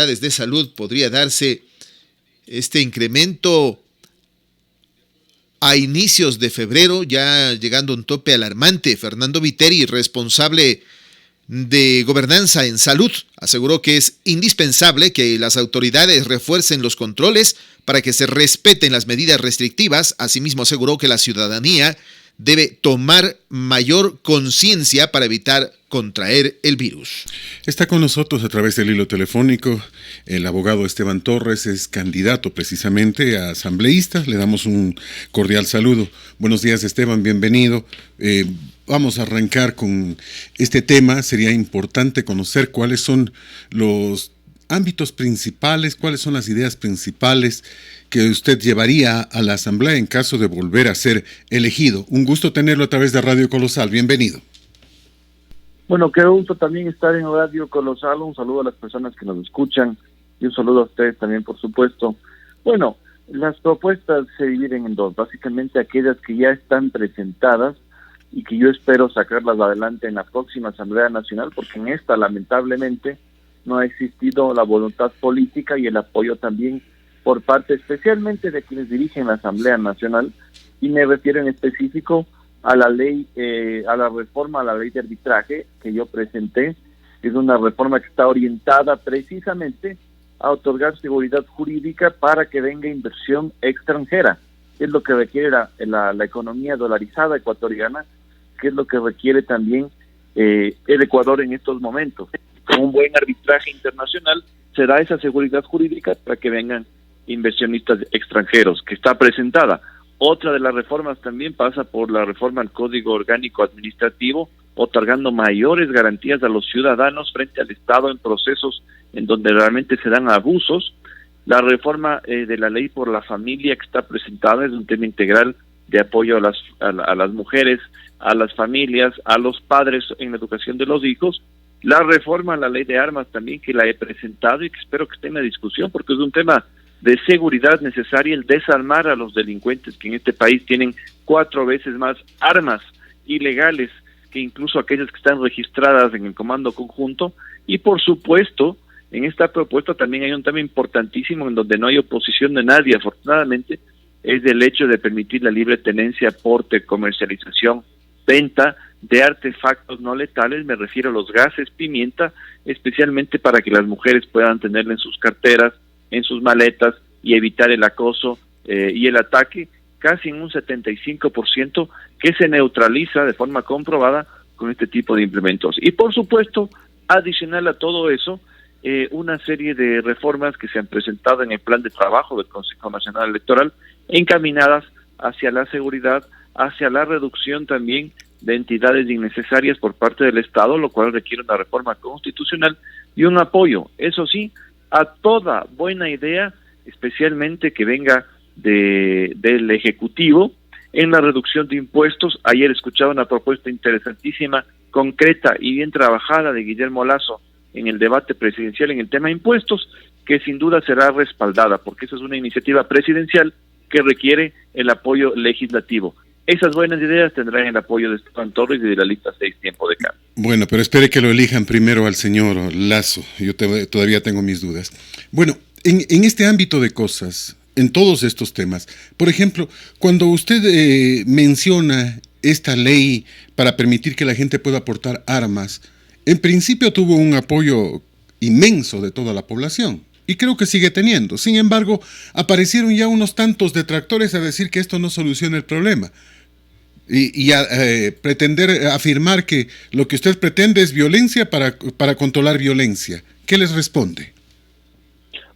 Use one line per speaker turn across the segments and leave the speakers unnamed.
de salud podría darse este incremento a inicios de febrero, ya llegando a un tope alarmante. Fernando Viteri, responsable de gobernanza en salud, aseguró que es indispensable que las autoridades refuercen los controles para que se respeten las medidas restrictivas. Asimismo, aseguró que la ciudadanía debe tomar mayor conciencia para evitar contraer el virus.
Está con nosotros a través del hilo telefónico el abogado Esteban Torres, es candidato precisamente a asambleísta. Le damos un cordial saludo. Buenos días, Esteban, bienvenido. Vamos a arrancar con este tema. Sería importante conocer cuáles son los ámbitos principales, cuáles son las ideas principales que usted llevaría a la Asamblea en caso de volver a ser elegido. Un gusto tenerlo a través de Radio Colosal. Bienvenido.
Bueno, qué gusto también estar en Radio Colosal. Un saludo a las personas que nos escuchan y un saludo a ustedes también, por supuesto. Bueno, las propuestas se dividen en dos. Básicamente aquellas que ya están presentadas y que yo espero sacarlas adelante en la próxima Asamblea Nacional, porque en esta, lamentablemente, no ha existido la voluntad política y el apoyo también por parte especialmente de quienes dirigen la Asamblea Nacional, y me refiero en específico a la ley, a la reforma a la ley de arbitraje que yo presenté. Es una reforma que está orientada precisamente a otorgar seguridad jurídica para que venga inversión extranjera, que es lo que requiere la economía dolarizada ecuatoriana, que es lo que requiere también el Ecuador en estos momentos. Con un buen arbitraje internacional se da esa seguridad jurídica para que vengan inversionistas extranjeros, que está presentada. Otra de las reformas también pasa por la reforma al Código Orgánico Administrativo, otorgando mayores garantías a los ciudadanos frente al Estado en procesos en donde realmente se dan abusos. La reforma de la ley por la familia que está presentada es un tema integral de apoyo a las mujeres, a las familias, a los padres en la educación de los hijos. La reforma a la ley de armas también, que la he presentado y que espero que esté en la discusión, porque es un tema de seguridad necesaria, el desarmar a los delincuentes que en este país tienen 4 veces más armas ilegales que incluso aquellas que están registradas en el Comando Conjunto. Y por supuesto, en esta propuesta también hay un tema importantísimo en donde no hay oposición de nadie, afortunadamente, es el hecho de permitir la libre tenencia, porte, comercialización, venta de artefactos no letales. Me refiero a los gases pimienta, especialmente para que las mujeres puedan tenerla en sus carteras, en sus maletas, y evitar el acoso y el ataque, casi en un 75%, que se neutraliza de forma comprobada con este tipo de implementos. Y por supuesto, adicional a todo eso, una serie de reformas que se han presentado en el plan de trabajo del Consejo Nacional Electoral, encaminadas hacia la seguridad, hacia la reducción también de entidades innecesarias por parte del Estado, lo cual requiere una reforma constitucional y un apoyo, eso sí, a toda buena idea, especialmente que venga del Ejecutivo, en la reducción de impuestos. Ayer escuchaba una propuesta interesantísima, concreta y bien trabajada de Guillermo Lasso en el debate presidencial en el tema de impuestos, que sin duda será respaldada, porque esa es una iniciativa presidencial que requiere el apoyo legislativo. Esas buenas ideas tendrán el apoyo de Esteban Torres y de la lista 6 Tiempo de Cambio.
Bueno, pero espere que lo elijan primero al señor Lasso. Yo todavía tengo mis dudas. Bueno, en este ámbito de cosas, en todos estos temas, por ejemplo, cuando usted menciona esta ley para permitir que la gente pueda portar armas, en principio tuvo un apoyo inmenso de toda la población. Y creo que sigue teniendo. Sin embargo, aparecieron ya unos tantos detractores a decir que esto no soluciona el problema. Y a pretender afirmar que lo que usted pretende es violencia para controlar violencia. ¿Qué les responde?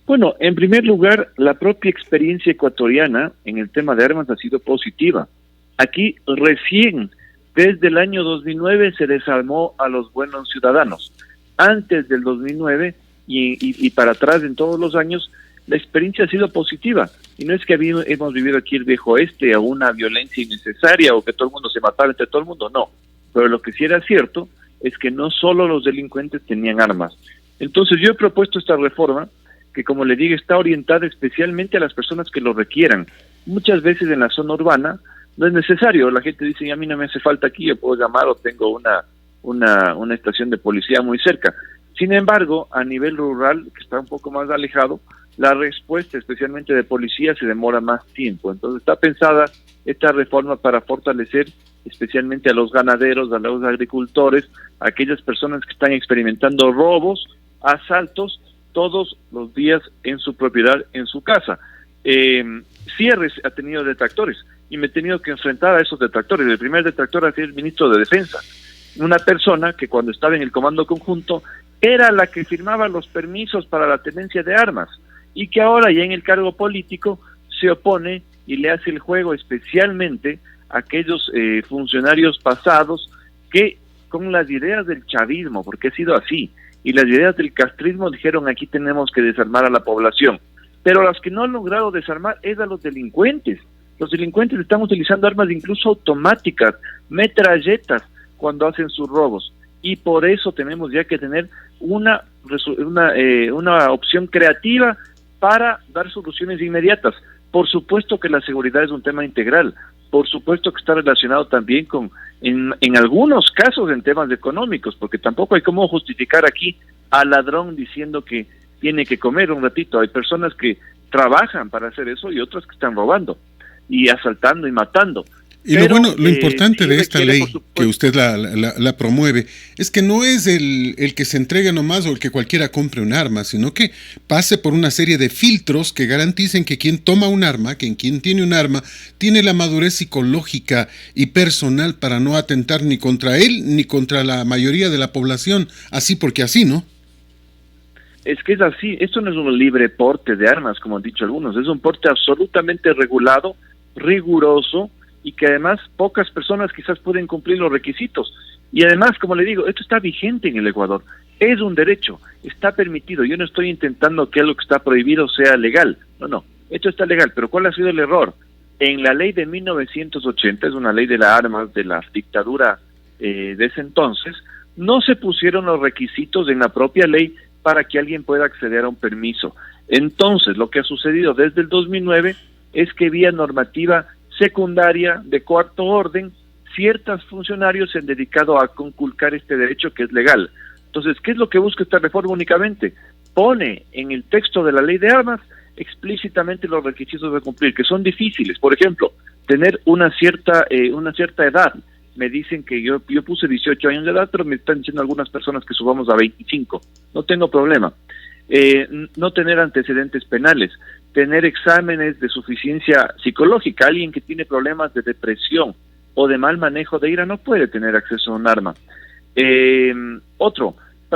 Bueno, en primer lugar, la propia experiencia ecuatoriana en el tema de armas ha sido positiva. Aquí recién, desde el año 2009, se desarmó a los buenos ciudadanos. Antes del 2009 y para atrás en todos los años, la experiencia ha sido positiva. Y no es que hemos vivido aquí el viejo oeste, a una violencia innecesaria o que todo el mundo se matara entre todo el mundo, no. Pero lo que sí era cierto es que no solo los delincuentes tenían armas. Entonces yo he propuesto esta reforma que, como le digo, está orientada especialmente a las personas que lo requieran. Muchas veces en la zona urbana no es necesario. La gente dice, a mí no me hace falta aquí, yo puedo llamar o tengo una estación de policía muy cerca. Sin embargo, a nivel rural, que está un poco más alejado, la respuesta, especialmente de policía, se demora más tiempo. Entonces está pensada esta reforma para fortalecer especialmente a los ganaderos, a los agricultores, a aquellas personas que están experimentando robos, asaltos, todos los días en su propiedad, en su casa. Cierres ha tenido detractores y me he tenido que enfrentar a esos detractores. El primer detractor ha sido el ministro de Defensa, una persona que cuando estaba en el comando conjunto era la que firmaba los permisos para la tenencia de armas y que ahora ya en el cargo político se opone y le hace el juego especialmente a aquellos funcionarios pasados que con las ideas del chavismo, porque ha sido así, y las ideas del castrismo dijeron aquí tenemos que desarmar a la población, pero las que no han logrado desarmar es a los delincuentes. Los delincuentes están utilizando armas incluso automáticas, metralletas, cuando hacen sus robos, y por eso tenemos ya que tener una opción creativa para dar soluciones inmediatas. Por supuesto que la seguridad es un tema integral, por supuesto que está relacionado también con, en algunos casos, en temas económicos, porque tampoco hay cómo justificar aquí al ladrón diciendo que tiene que comer un ratito. Hay personas que trabajan para hacer eso y otras que están robando y asaltando y matando.
Y
pero,
lo importante
sí
de esta
requiere,
ley que usted la promueve es que no es el que se entregue nomás o el que cualquiera compre un arma, sino que pase por una serie de filtros que garanticen que quien toma un arma, que quien tiene un arma, tiene la madurez psicológica y personal para no atentar ni contra él ni contra la mayoría de la población, así porque así, ¿no?
Es que es así, esto no es un libre porte de armas, como han dicho algunos, es un porte absolutamente regulado, riguroso, y que además pocas personas quizás pueden cumplir los requisitos. Y además, como le digo, esto está vigente en el Ecuador, es un derecho, está permitido. Yo no estoy intentando que algo que está prohibido sea legal, no, esto está legal, pero ¿cuál ha sido el error? En la ley de 1980, es una ley de las armas de la dictadura de ese entonces, no se pusieron los requisitos en la propia ley para que alguien pueda acceder a un permiso. Entonces, lo que ha sucedido desde el 2009 es que vía normativa secundaria de cuarto orden, ciertos funcionarios se han dedicado a conculcar este derecho que es legal. Entonces, ¿qué es lo que busca esta reforma únicamente? Pone en el texto de la ley de armas explícitamente los requisitos de cumplir, que son difíciles. Por ejemplo, tener una cierta edad. Me dicen que yo puse 18 años de edad, pero me están diciendo algunas personas que subamos a 25. No tengo problema. No tener antecedentes penales, tener exámenes de suficiencia psicológica. Alguien que tiene problemas de depresión o de mal manejo de ira no puede tener acceso a un arma.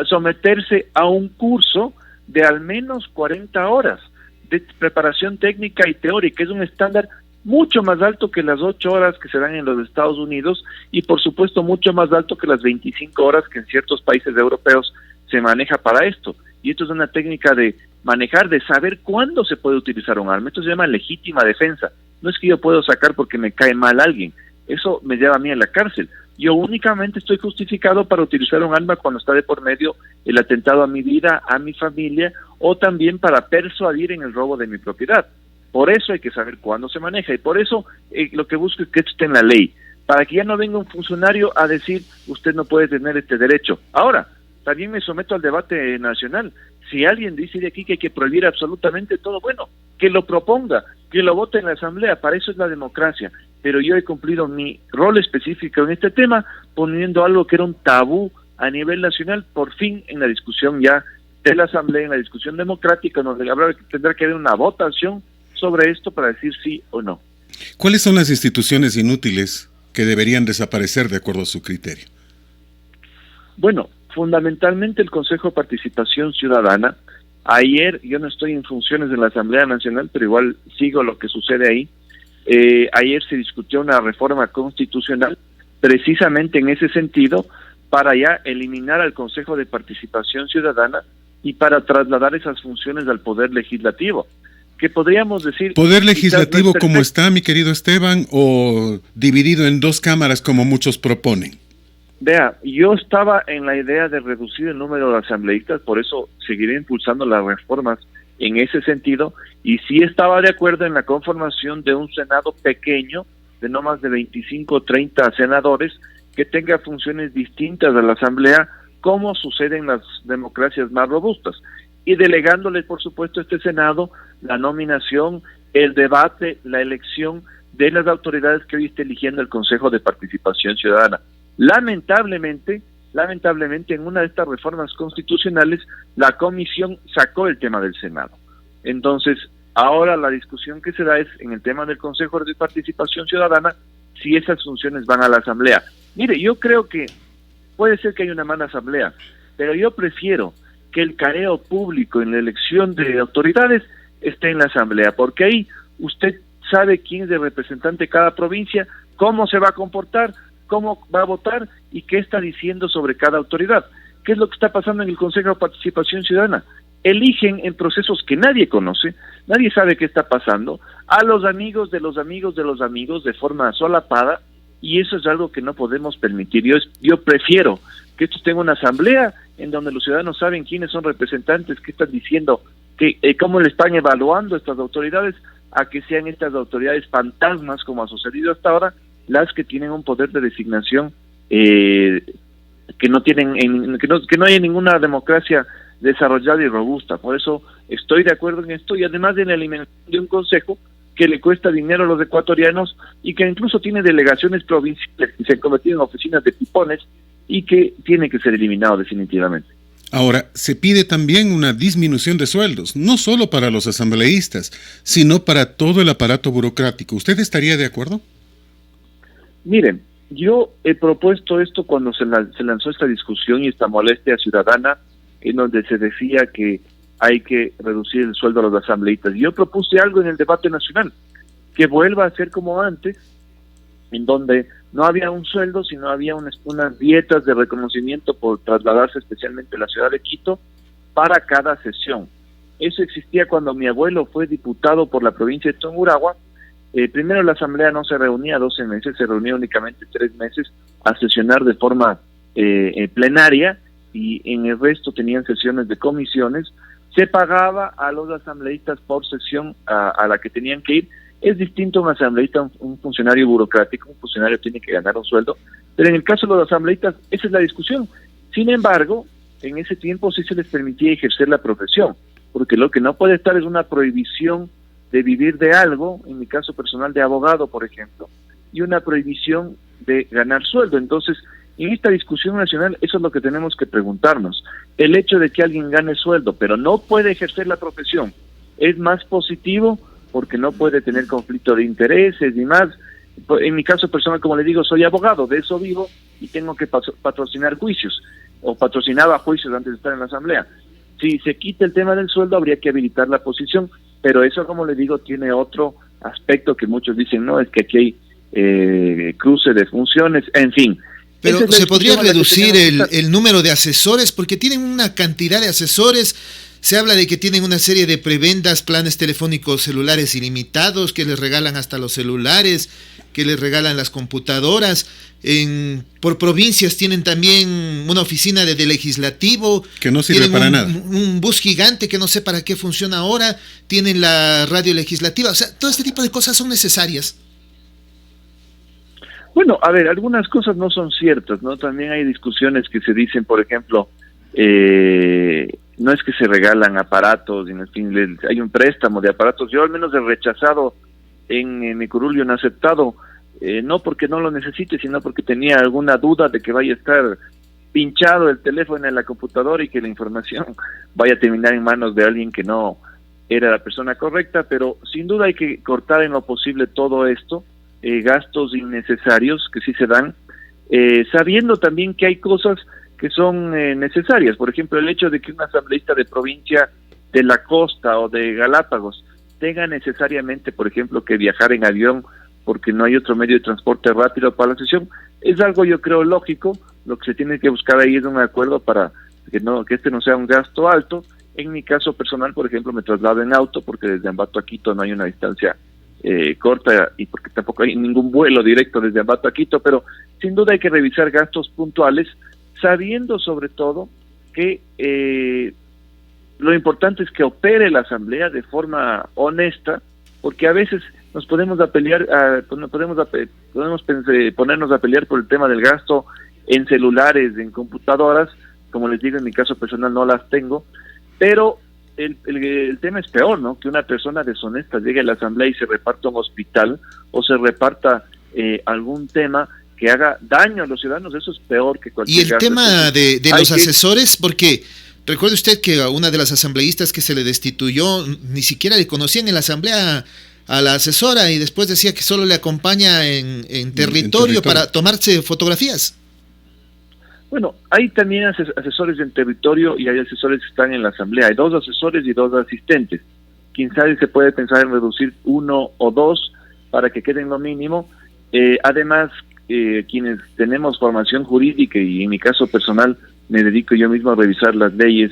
Someterse a un curso de al menos 40 horas de preparación técnica y teórica. Es un estándar mucho más alto que las 8 horas que se dan en los Estados Unidos y por supuesto mucho más alto que las 25 horas que en ciertos países europeos se maneja para esto. Y esto es una técnica de manejar, de saber cuándo se puede utilizar un arma. Esto se llama legítima defensa. No es que yo puedo sacar porque me cae mal alguien. Eso me lleva a mí a la cárcel. Yo únicamente estoy justificado para utilizar un arma cuando está de por medio el atentado a mi vida, a mi familia, o también para persuadir en el robo de mi propiedad. Por eso hay que saber cuándo se maneja y por eso lo que busco es que esto esté en la ley, para que ya no venga un funcionario a decir usted no puede tener este derecho. Ahora, también me someto al debate nacional. Si alguien dice de aquí que hay que prohibir absolutamente todo, bueno, que lo proponga, que lo vote en la Asamblea, para eso es la democracia. Pero yo he cumplido mi rol específico en este tema, poniendo algo que era un tabú a nivel nacional, por fin en la discusión ya de la Asamblea, en la discusión democrática, donde tendrá que haber una votación sobre esto para decir sí o no.
¿Cuáles son las instituciones inútiles que deberían desaparecer de acuerdo a su criterio?
Bueno, fundamentalmente el Consejo de Participación Ciudadana. Ayer, yo no estoy en funciones de la Asamblea Nacional, pero igual sigo lo que sucede ahí. Ayer se discutió una reforma constitucional precisamente en ese sentido para ya eliminar al Consejo de Participación Ciudadana y para trasladar esas funciones al Poder Legislativo. Que podríamos decir... ¿Poder
legislativo como está, mi querido Esteban, o dividido en dos cámaras como muchos proponen?
Vea, yo estaba en la idea de reducir el número de asambleístas, por eso seguiré impulsando las reformas en ese sentido, y sí estaba de acuerdo en la conformación de un Senado pequeño, de no más de 25 o 30 senadores, que tenga funciones distintas a la Asamblea, como sucede en las democracias más robustas, y delegándole, por supuesto, a este Senado la nominación, el debate, la elección de las autoridades que hoy está eligiendo el Consejo de Participación Ciudadana. Lamentablemente, en una de estas reformas constitucionales, la comisión sacó el tema del Senado. Entonces, ahora la discusión que se da es en el tema del Consejo de Participación Ciudadana, si esas funciones van a la Asamblea. Mire, yo creo que puede ser que haya una mala Asamblea, pero yo prefiero que el careo público en la elección de autoridades esté en la Asamblea, porque ahí usted sabe quién es el representante de cada provincia, cómo se va a comportar, cómo va a votar y qué está diciendo sobre cada autoridad. ¿Qué es lo que está pasando en el Consejo de Participación Ciudadana? Eligen en procesos que nadie conoce, nadie sabe qué está pasando, a los amigos de los amigos de los amigos de forma solapada, y eso es algo que no podemos permitir. Yo prefiero que esto tenga una asamblea en donde los ciudadanos saben quiénes son representantes, qué están diciendo, cómo le están evaluando estas autoridades, a que sean estas autoridades fantasmas, como ha sucedido hasta ahora, las que tienen un poder de designación que no hay en ninguna democracia desarrollada y robusta. Por eso estoy de acuerdo en esto, y además de la eliminación de un consejo que le cuesta dinero a los ecuatorianos y que incluso tiene delegaciones provinciales que se han convertido en oficinas de pipones y que tiene que ser eliminado definitivamente.
Ahora, se pide también una disminución de sueldos, no solo para los asambleístas, sino para todo el aparato burocrático. ¿Usted estaría de acuerdo?
Miren, yo he propuesto esto cuando se lanzó esta discusión y esta molestia ciudadana, en donde se decía que hay que reducir el sueldo a los asambleístas. Yo propuse algo en el debate nacional, que vuelva a ser como antes, en donde no había un sueldo, sino había unas dietas de reconocimiento por trasladarse especialmente a la ciudad de Quito para cada sesión. Eso existía cuando mi abuelo fue diputado por la provincia de Tungurahua. Primero la asamblea no se reunía 12 meses, se reunía únicamente 3 meses a sesionar de forma plenaria, y en el resto tenían sesiones de comisiones. Se pagaba a los asambleístas por sesión a la que tenían que ir. Es distinto un asambleísta, un funcionario burocrático. Un funcionario tiene que ganar un sueldo, pero en el caso de los asambleístas esa es la discusión. Sin embargo, en ese tiempo sí se les permitía ejercer la profesión, porque lo que no puede estar es una prohibición de vivir de algo, en mi caso personal de abogado, por ejemplo, y una prohibición de ganar sueldo. Entonces, en esta discusión nacional, eso es lo que tenemos que preguntarnos. El hecho de que alguien gane sueldo, pero no puede ejercer la profesión, ¿es más positivo? Porque no puede tener conflicto de intereses y más. En mi caso personal, como le digo, soy abogado, de eso vivo, y tengo que patrocinar juicios, o patrocinaba juicios antes de estar en la asamblea. Si se quita el tema del sueldo, habría que habilitar la posición, pero eso, como le digo, tiene otro aspecto que muchos dicen, no, es que aquí hay cruce de funciones, en fin.
Pero se podría reducir el número de asesores, porque tienen una cantidad de asesores. Se habla de que tienen una serie de prebendas, planes telefónicos celulares ilimitados, que les regalan hasta los celulares, que les regalan las computadoras. Por provincias tienen también una oficina de legislativo.
Que no sirve para nada.
Un bus gigante que no sé para qué funciona ahora. Tienen la radio legislativa. O sea, todo este tipo de cosas son necesarias.
Bueno, a ver, algunas cosas no son ciertas, ¿no? También hay discusiones que se dicen, por ejemplo, no es que se regalan aparatos, en fin, hay un préstamo de aparatos. Yo al menos he rechazado en mi curulio, no he aceptado, no porque no lo necesite, sino porque tenía alguna duda de que vaya a estar pinchado el teléfono en la computadora y que la información vaya a terminar en manos de alguien que no era la persona correcta. Pero sin duda hay que cortar en lo posible todo esto, gastos innecesarios que sí se dan, sabiendo también que hay cosas que son necesarias. Por ejemplo, el hecho de que un asambleísta de provincia de la costa o de Galápagos tenga necesariamente, por ejemplo, que viajar en avión porque no hay otro medio de transporte rápido para la sesión, es algo, yo creo, lógico. Lo que se tiene que buscar ahí es un acuerdo para que este no sea un gasto alto. En mi caso personal, por ejemplo, me traslado en auto porque desde Ambato a Quito no hay una distancia corta, y porque tampoco hay ningún vuelo directo desde Ambato a Quito, pero sin duda hay que revisar gastos puntuales, sabiendo sobre todo que lo importante es que opere la asamblea de forma honesta, porque a veces nos podemos ponernos a pelear por el tema del gasto en celulares, en computadoras, como les digo, en mi caso personal no las tengo, pero el tema es peor, ¿no? Que una persona deshonesta llegue a la asamblea y se reparta un hospital o se reparta algún tema que haga daño a los ciudadanos. Eso es peor que cualquier
Y el
gasto.
tema
Entonces,
de los asesores, porque recuerde usted que a una de las asambleístas que se le destituyó, ni siquiera le conocían en la asamblea a la asesora, y después decía que solo le acompaña en territorio para tomarse fotografías.
Bueno, hay también asesores en territorio y hay asesores que están en la asamblea. Hay 2 asesores y 2 asistentes. Quién sabe, se puede pensar en reducir 1 o 2 para que queden lo mínimo. Además, quienes tenemos formación jurídica, y en mi caso personal me dedico yo mismo a revisar las leyes,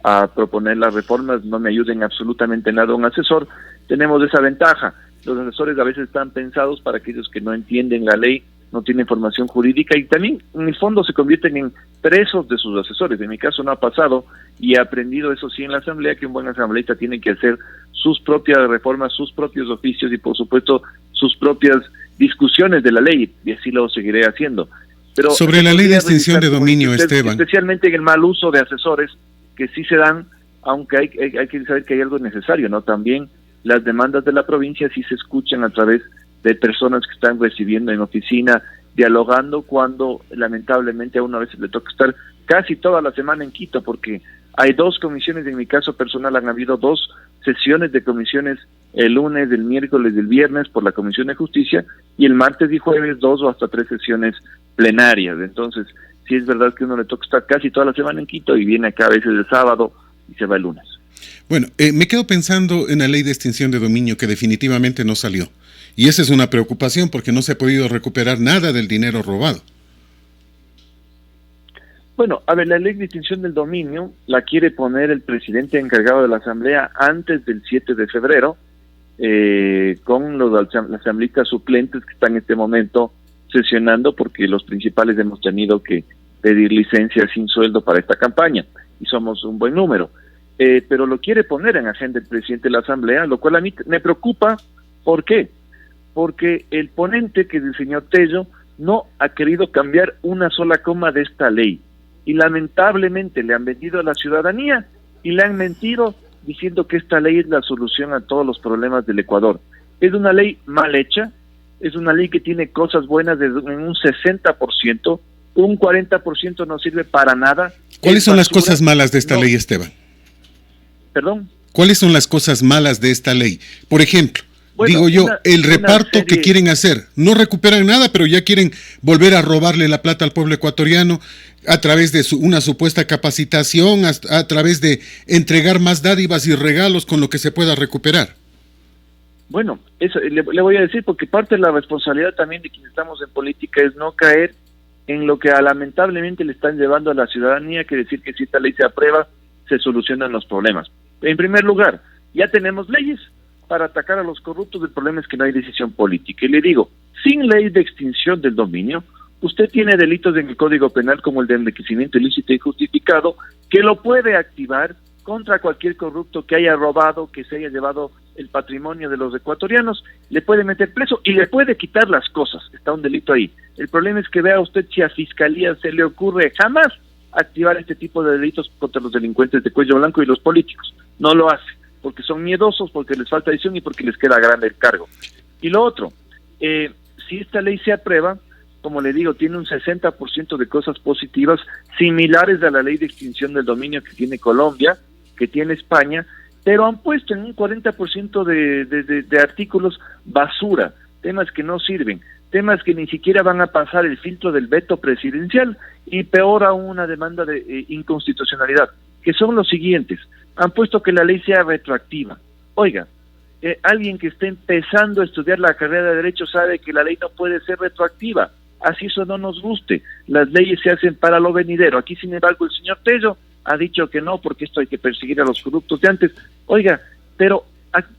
a proponer las reformas, no me ayuden absolutamente nada un asesor, tenemos esa ventaja. Los asesores a veces están pensados para aquellos que no entienden la ley, no tienen formación jurídica, y también en el fondo se convierten en presos de sus asesores. En mi caso no ha pasado, y he aprendido eso sí en la asamblea, que un buen asambleísta tiene que hacer sus propias reformas, sus propios oficios y por supuesto sus propias discusiones de la ley, y así lo seguiré haciendo. Pero
sobre la ley de extinción de dominio, Esteban,
especialmente en el mal uso de asesores que sí se dan, aunque hay que saber que hay algo necesario, ¿no? También las demandas de la provincia sí se escuchan a través de personas que están recibiendo en oficina, dialogando, cuando lamentablemente a uno a veces le toca estar casi toda la semana en Quito, porque hay 2 comisiones. En mi caso personal han habido 2 sesiones de comisiones, el lunes, el miércoles y el viernes por la Comisión de Justicia, y el martes y jueves 2 o hasta 3 sesiones plenarias. Entonces, sí es verdad que a uno le toca estar casi toda la semana en Quito y viene acá a veces el sábado y se va el lunes.
Bueno, me quedo pensando en la ley de extinción de dominio, que definitivamente no salió. Y esa es una preocupación porque no se ha podido recuperar nada del dinero robado.
Bueno, a ver, la ley de extinción del dominio la quiere poner el presidente encargado de la asamblea antes del 7 de febrero, con los asambleístas suplentes que están en este momento sesionando, porque los principales hemos tenido que pedir licencia sin sueldo para esta campaña, y somos un buen número. Pero lo quiere poner en agenda el presidente de la asamblea, lo cual a mí me preocupa. ¿Por qué? Porque el ponente, que es el señor Tello, no ha querido cambiar una sola coma de esta ley, y lamentablemente le han vendido a la ciudadanía y le han mentido diciendo que esta ley es la solución a todos los problemas del Ecuador. Es una ley mal hecha, es una ley que tiene cosas buenas en un 60%, un 40% no sirve para nada.
¿Cuáles son las cosas malas de esta ley, Esteban?
¿Perdón?
¿Cuáles son las cosas malas de esta ley? Por ejemplo,
bueno,
digo yo, el reparto que quieren hacer, no recuperan nada, pero ya quieren volver a robarle la plata al pueblo ecuatoriano a través de una supuesta capacitación, a través de entregar más dádivas y regalos con lo que se pueda recuperar.
Bueno, eso le voy a decir, porque parte de la responsabilidad también de quienes estamos en política es no caer en lo que lamentablemente le están llevando a la ciudadanía, que decir que si esta ley se aprueba, se solucionan los problemas. En primer lugar, ya tenemos leyes para atacar a los corruptos. El problema es que no hay decisión política. Y le digo, sin ley de extinción del dominio, usted tiene delitos en el Código Penal como el de enriquecimiento ilícito y justificado, que lo puede activar contra cualquier corrupto que haya robado, que se haya llevado el patrimonio de los ecuatorianos, le puede meter preso y le puede quitar las cosas. Está un delito ahí. El problema es que vea usted si a Fiscalía se le ocurre jamás activar este tipo de delitos contra los delincuentes de cuello blanco y los políticos. No lo hace, porque son miedosos, porque les falta visión y porque les queda grande el cargo. Y lo otro, si esta ley se aprueba, como le digo, tiene un 60% de cosas positivas similares a la ley de extinción del dominio que tiene Colombia, que tiene España, pero han puesto en un 40% de artículos basura, temas que no sirven, temas que ni siquiera van a pasar el filtro del veto presidencial, y peor aún una demanda de inconstitucionalidad, que son los siguientes. Han puesto que la ley sea retroactiva. Oiga, alguien que esté empezando a estudiar la carrera de Derecho sabe que la ley no puede ser retroactiva, así eso no nos guste. Las leyes se hacen para lo venidero. Aquí, sin embargo, el señor Tello ha dicho que no, porque esto hay que perseguir a los corruptos de antes. Oiga, pero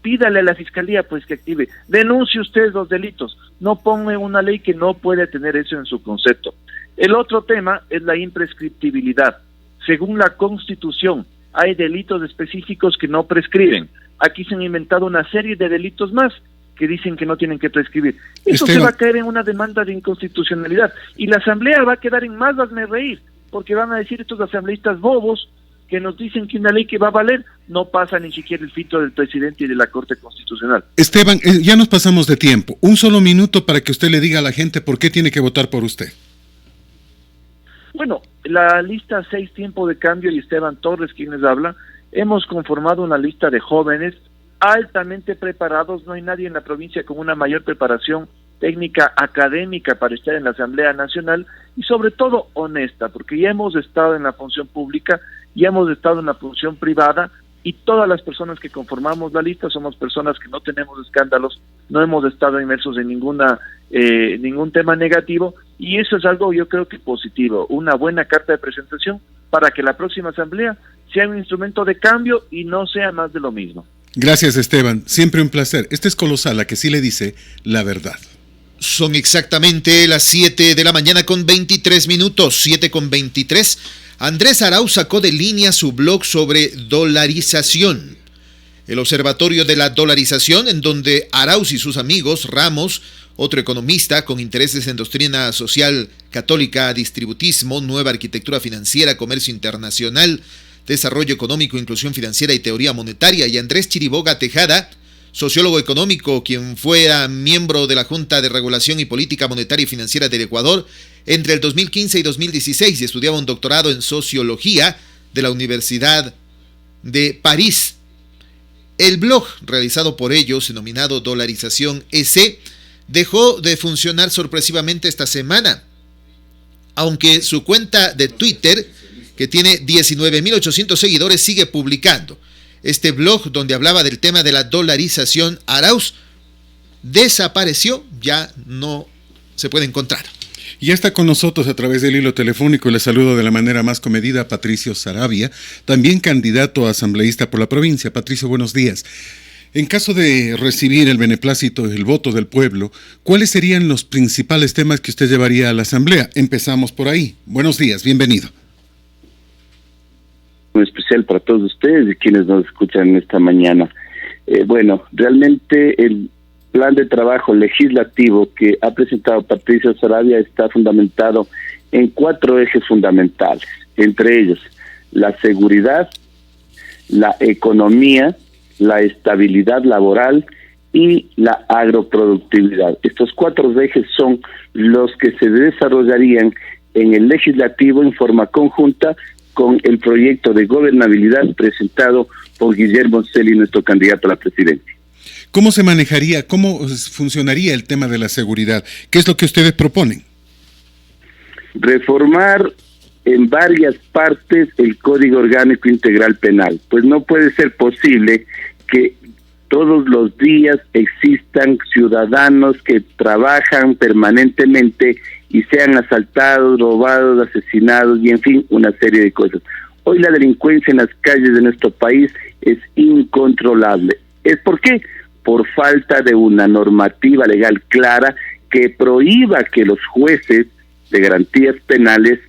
pídale a la Fiscalía pues que active, denuncie usted los delitos, no ponga una ley que no puede tener eso en su concepto. El otro tema es la imprescriptibilidad. Según la Constitución, hay delitos específicos que no prescriben. Aquí se han inventado una serie de delitos más que dicen que no tienen que prescribir. Eso se va a caer en una demanda de inconstitucionalidad y la Asamblea va a quedar en más hazme reír, porque van a decir estos asambleístas bobos que nos dicen que una ley que va a valer no pasa ni siquiera el filtro del presidente y de la Corte Constitucional.
Esteban, ya nos pasamos de tiempo. Un solo minuto para que usted le diga a la gente por qué tiene que votar por usted.
Bueno, la lista 6 Tiempo de Cambio y Esteban Torres, quien les habla, hemos conformado una lista de jóvenes altamente preparados. No hay nadie en la provincia con una mayor preparación técnica, académica para estar en la Asamblea Nacional y sobre todo honesta, porque ya hemos estado en la función pública, ya hemos estado en la función privada y todas las personas que conformamos la lista somos personas que no tenemos escándalos, no hemos estado inmersos en ningún tema negativo y eso es algo yo creo que positivo, una buena carta de presentación para que la próxima Asamblea sea un instrumento de cambio y no sea más de lo mismo.
Gracias, Esteban, siempre un placer. Este es Colosal, la que sí le dice la verdad.
Son exactamente las 7 de la mañana con 23 minutos, 7 con 23. Andrés Arauz sacó de línea su blog sobre dolarización. El Observatorio de la Dolarización, en donde Arauz y sus amigos, Ramos, otro economista con intereses en doctrina social católica, distributismo, nueva arquitectura financiera, comercio internacional, desarrollo económico, inclusión financiera y teoría monetaria, y Andrés Chiriboga Tejada, sociólogo económico, quien fuera miembro de la Junta de Regulación y Política Monetaria y Financiera del Ecuador entre el 2015 y 2016 y estudiaba un doctorado en Sociología de la Universidad de París. El blog realizado por ellos, denominado Dolarización EC, dejó de funcionar sorpresivamente esta semana, aunque su cuenta de Twitter, que tiene 19.800 seguidores, sigue publicando. Este blog donde hablaba del tema de la dolarización, Arauz, desapareció, ya no se puede encontrar.
Ya está con nosotros a través del hilo telefónico, le saludo de la manera más comedida, Patricio Saravia, también candidato a asambleísta por la provincia. Patricio, buenos días. En caso de recibir el beneplácito, el voto del pueblo, ¿cuáles serían los principales temas que usted llevaría a la asamblea? Empezamos por ahí. Buenos días, bienvenido.
Muy especial para todos ustedes y quienes nos escuchan esta mañana. Bueno, realmente el plan de trabajo legislativo que ha presentado Patricio Saravia está fundamentado en 4 ejes fundamentales, entre ellos la seguridad, la economía, la estabilidad laboral y la agroproductividad. Estos 4 ejes son los que se desarrollarían en el legislativo en forma conjunta con el proyecto de gobernabilidad presentado por Guillermo Celi, nuestro candidato a la presidencia.
¿Cómo se manejaría, cómo funcionaría el tema de la seguridad? ¿Qué es lo que ustedes proponen?
Reformar en varias partes el Código Orgánico Integral Penal, pues no puede ser posible que todos los días existan ciudadanos que trabajan permanentemente y sean asaltados, robados, asesinados y en fin, una serie de cosas. Hoy la delincuencia en las calles de nuestro país es incontrolable. ¿Es por qué? Por falta de una normativa legal clara que prohíba que los jueces de garantías penales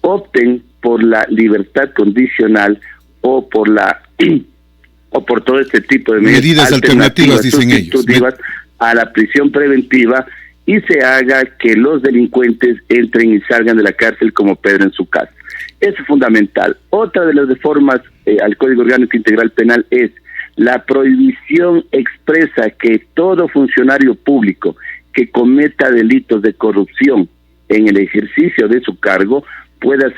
opten por la libertad condicional o por todo este tipo de
medidas alternativas dicen ellos,
a la prisión preventiva y se haga que los delincuentes entren y salgan de la cárcel como Pedro en su casa. Eso es fundamental. Otra de las reformas al Código Orgánico Integral Penal es la prohibición expresa que todo funcionario público que cometa delitos de corrupción en el ejercicio de su cargo puedan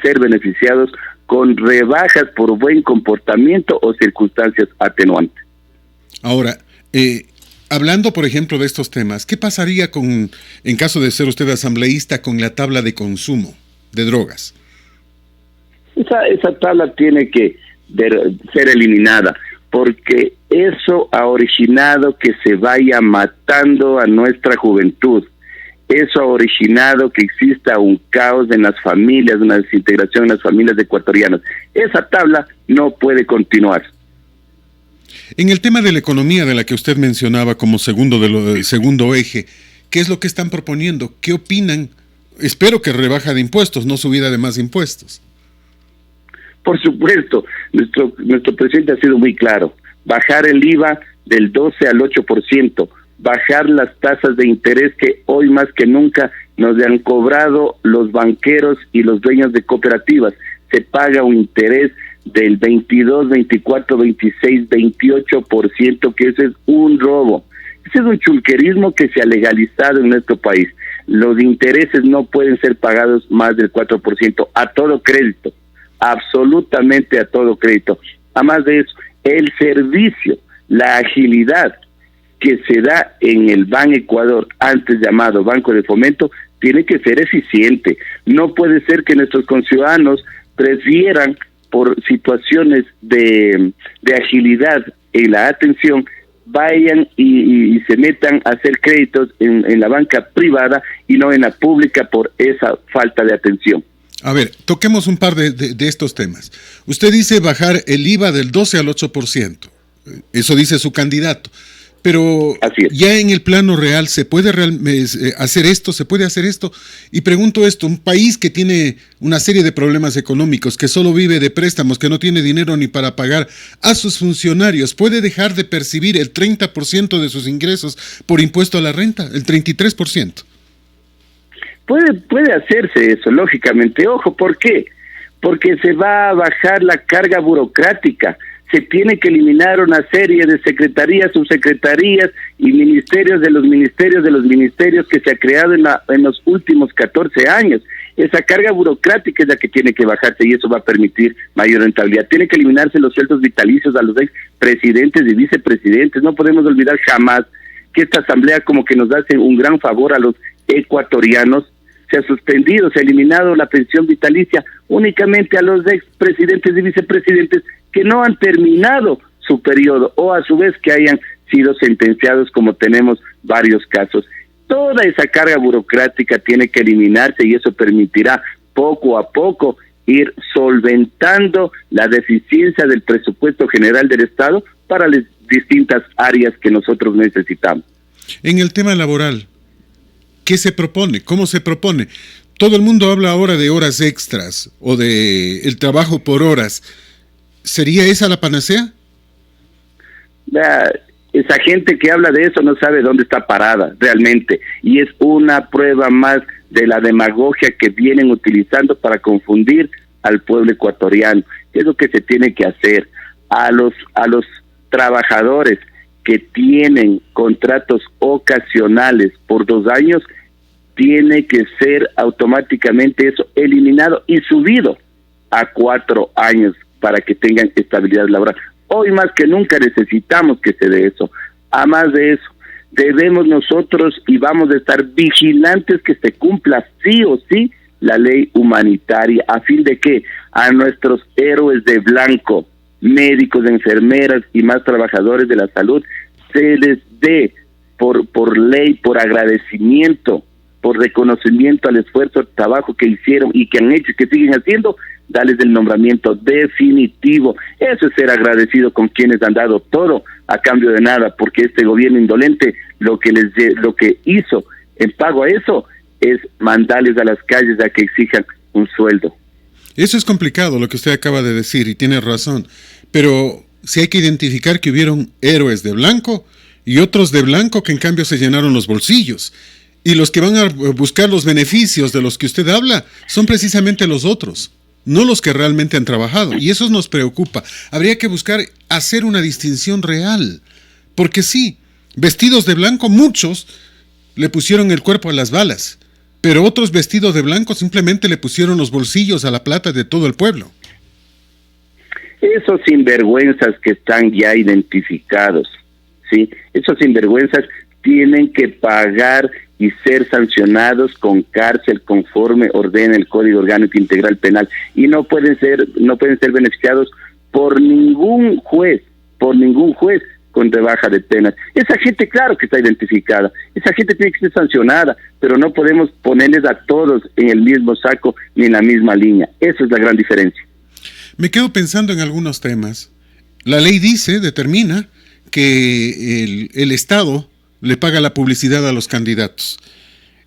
ser beneficiados con rebajas por buen comportamiento o circunstancias atenuantes.
Ahora, hablando, por ejemplo, de estos temas, ¿qué pasaría en caso de ser usted asambleísta, con la tabla de consumo de drogas?
Esa tabla tiene que ser eliminada, porque eso ha originado que se vaya matando a nuestra juventud. Eso ha originado que exista un caos en las familias, una desintegración en las familias ecuatorianas. Esa tabla no puede continuar.
En el tema de la economía, de la que usted mencionaba como segundo eje, ¿qué es lo que están proponiendo? ¿Qué opinan? Espero que rebaja de impuestos, no subida de más impuestos.
Por supuesto, nuestro presidente ha sido muy claro. Bajar el IVA del 12 al 8%, bajar las tasas de interés que hoy más que nunca nos han cobrado los banqueros y los dueños de cooperativas. Se paga un interés del 22, 24, 26, 28%, que ese es un robo. Ese es un chulquerismo que se ha legalizado en nuestro país. Los intereses no pueden ser pagados más del 4% a todo crédito, absolutamente a todo crédito. Además de eso, el servicio, la agilidad que se da en el Ban Ecuador, antes llamado Banco de Fomento, tiene que ser eficiente. No puede ser que nuestros conciudadanos prefieran, por situaciones de agilidad en la atención, vayan y se metan a hacer créditos en la banca privada y no en la pública por esa falta de atención.
A ver, toquemos un par de estos temas. Usted dice bajar el IVA del 12 al 8%. Eso dice su candidato. Pero ya en el plano real, ¿se puede hacer esto? ¿Se puede hacer esto? Y pregunto esto, un país que tiene una serie de problemas económicos, que solo vive de préstamos, que no tiene dinero ni para pagar a sus funcionarios, ¿puede dejar de percibir el 30% de sus ingresos por impuesto a la renta? ¿El 33%?
Puede hacerse eso, lógicamente. Ojo, ¿por qué? Porque se va a bajar la carga burocrática. Se tiene que eliminar una serie de secretarías, subsecretarías y ministerios de los ministerios que se ha creado en los últimos 14 años. Esa carga burocrática es la que tiene que bajarse y eso va a permitir mayor rentabilidad. Tiene que eliminarse los sueldos vitalicios a los expresidentes y vicepresidentes. No podemos olvidar jamás que esta asamblea como que nos hace un gran favor a los ecuatorianos. Se ha suspendido, se ha eliminado la pensión vitalicia únicamente a los expresidentes y vicepresidentes que no han terminado su periodo o a su vez que hayan sido sentenciados, como tenemos varios casos. Toda esa carga burocrática tiene que eliminarse y eso permitirá poco a poco ir solventando la deficiencia del presupuesto general del Estado para las distintas áreas que nosotros necesitamos.
En el tema laboral, ¿qué se propone? ¿Cómo se propone? Todo el mundo habla ahora de horas extras o de el trabajo por horas. ¿Sería esa la panacea?
Esa gente que habla de eso no sabe dónde está parada realmente y es una prueba más de la demagogia que vienen utilizando para confundir al pueblo ecuatoriano. ¿Qué es lo que se tiene que hacer? A los trabajadores que tienen contratos ocasionales por 2 años, tiene que ser automáticamente eso eliminado y subido a 4 años para que tengan estabilidad laboral. Hoy más que nunca necesitamos que se dé eso. Además de eso, debemos nosotros y vamos a estar vigilantes que se cumpla sí o sí la ley humanitaria, a fin de que a nuestros héroes de blanco, médicos, enfermeras y más trabajadores de la salud, se les dé por ley, por agradecimiento, por reconocimiento al esfuerzo, al trabajo que hicieron y que han hecho y que siguen haciendo, darles el nombramiento definitivo. Eso es ser agradecido con quienes han dado todo a cambio de nada, porque este gobierno indolente lo que hizo en pago a eso es mandarles a las calles a que exijan un sueldo.
Eso es complicado lo que usted acaba de decir y tiene razón, pero sí hay que identificar que hubieron héroes de blanco y otros de blanco que en cambio se llenaron los bolsillos. Y los que van a buscar los beneficios de los que usted habla son precisamente los otros, no los que realmente han trabajado. Y eso nos preocupa. Habría que buscar hacer una distinción real. Porque sí, vestidos de blanco, muchos le pusieron el cuerpo a las balas, pero otros vestidos de blanco simplemente le pusieron los bolsillos a la plata de todo el pueblo.
Esos sinvergüenzas que están ya identificados, ¿sí? Esos sinvergüenzas tienen que pagar y ser sancionados con cárcel conforme ordena el Código Orgánico Integral Penal y no pueden ser beneficiados por ningún juez con rebaja de penas. Esa gente claro que está identificada, esa gente tiene que ser sancionada, pero no podemos ponerles a todos en el mismo saco ni en la misma línea. Esa es la gran diferencia.
Me quedo pensando en algunos temas. La ley determina que el Estado le paga la publicidad a los candidatos.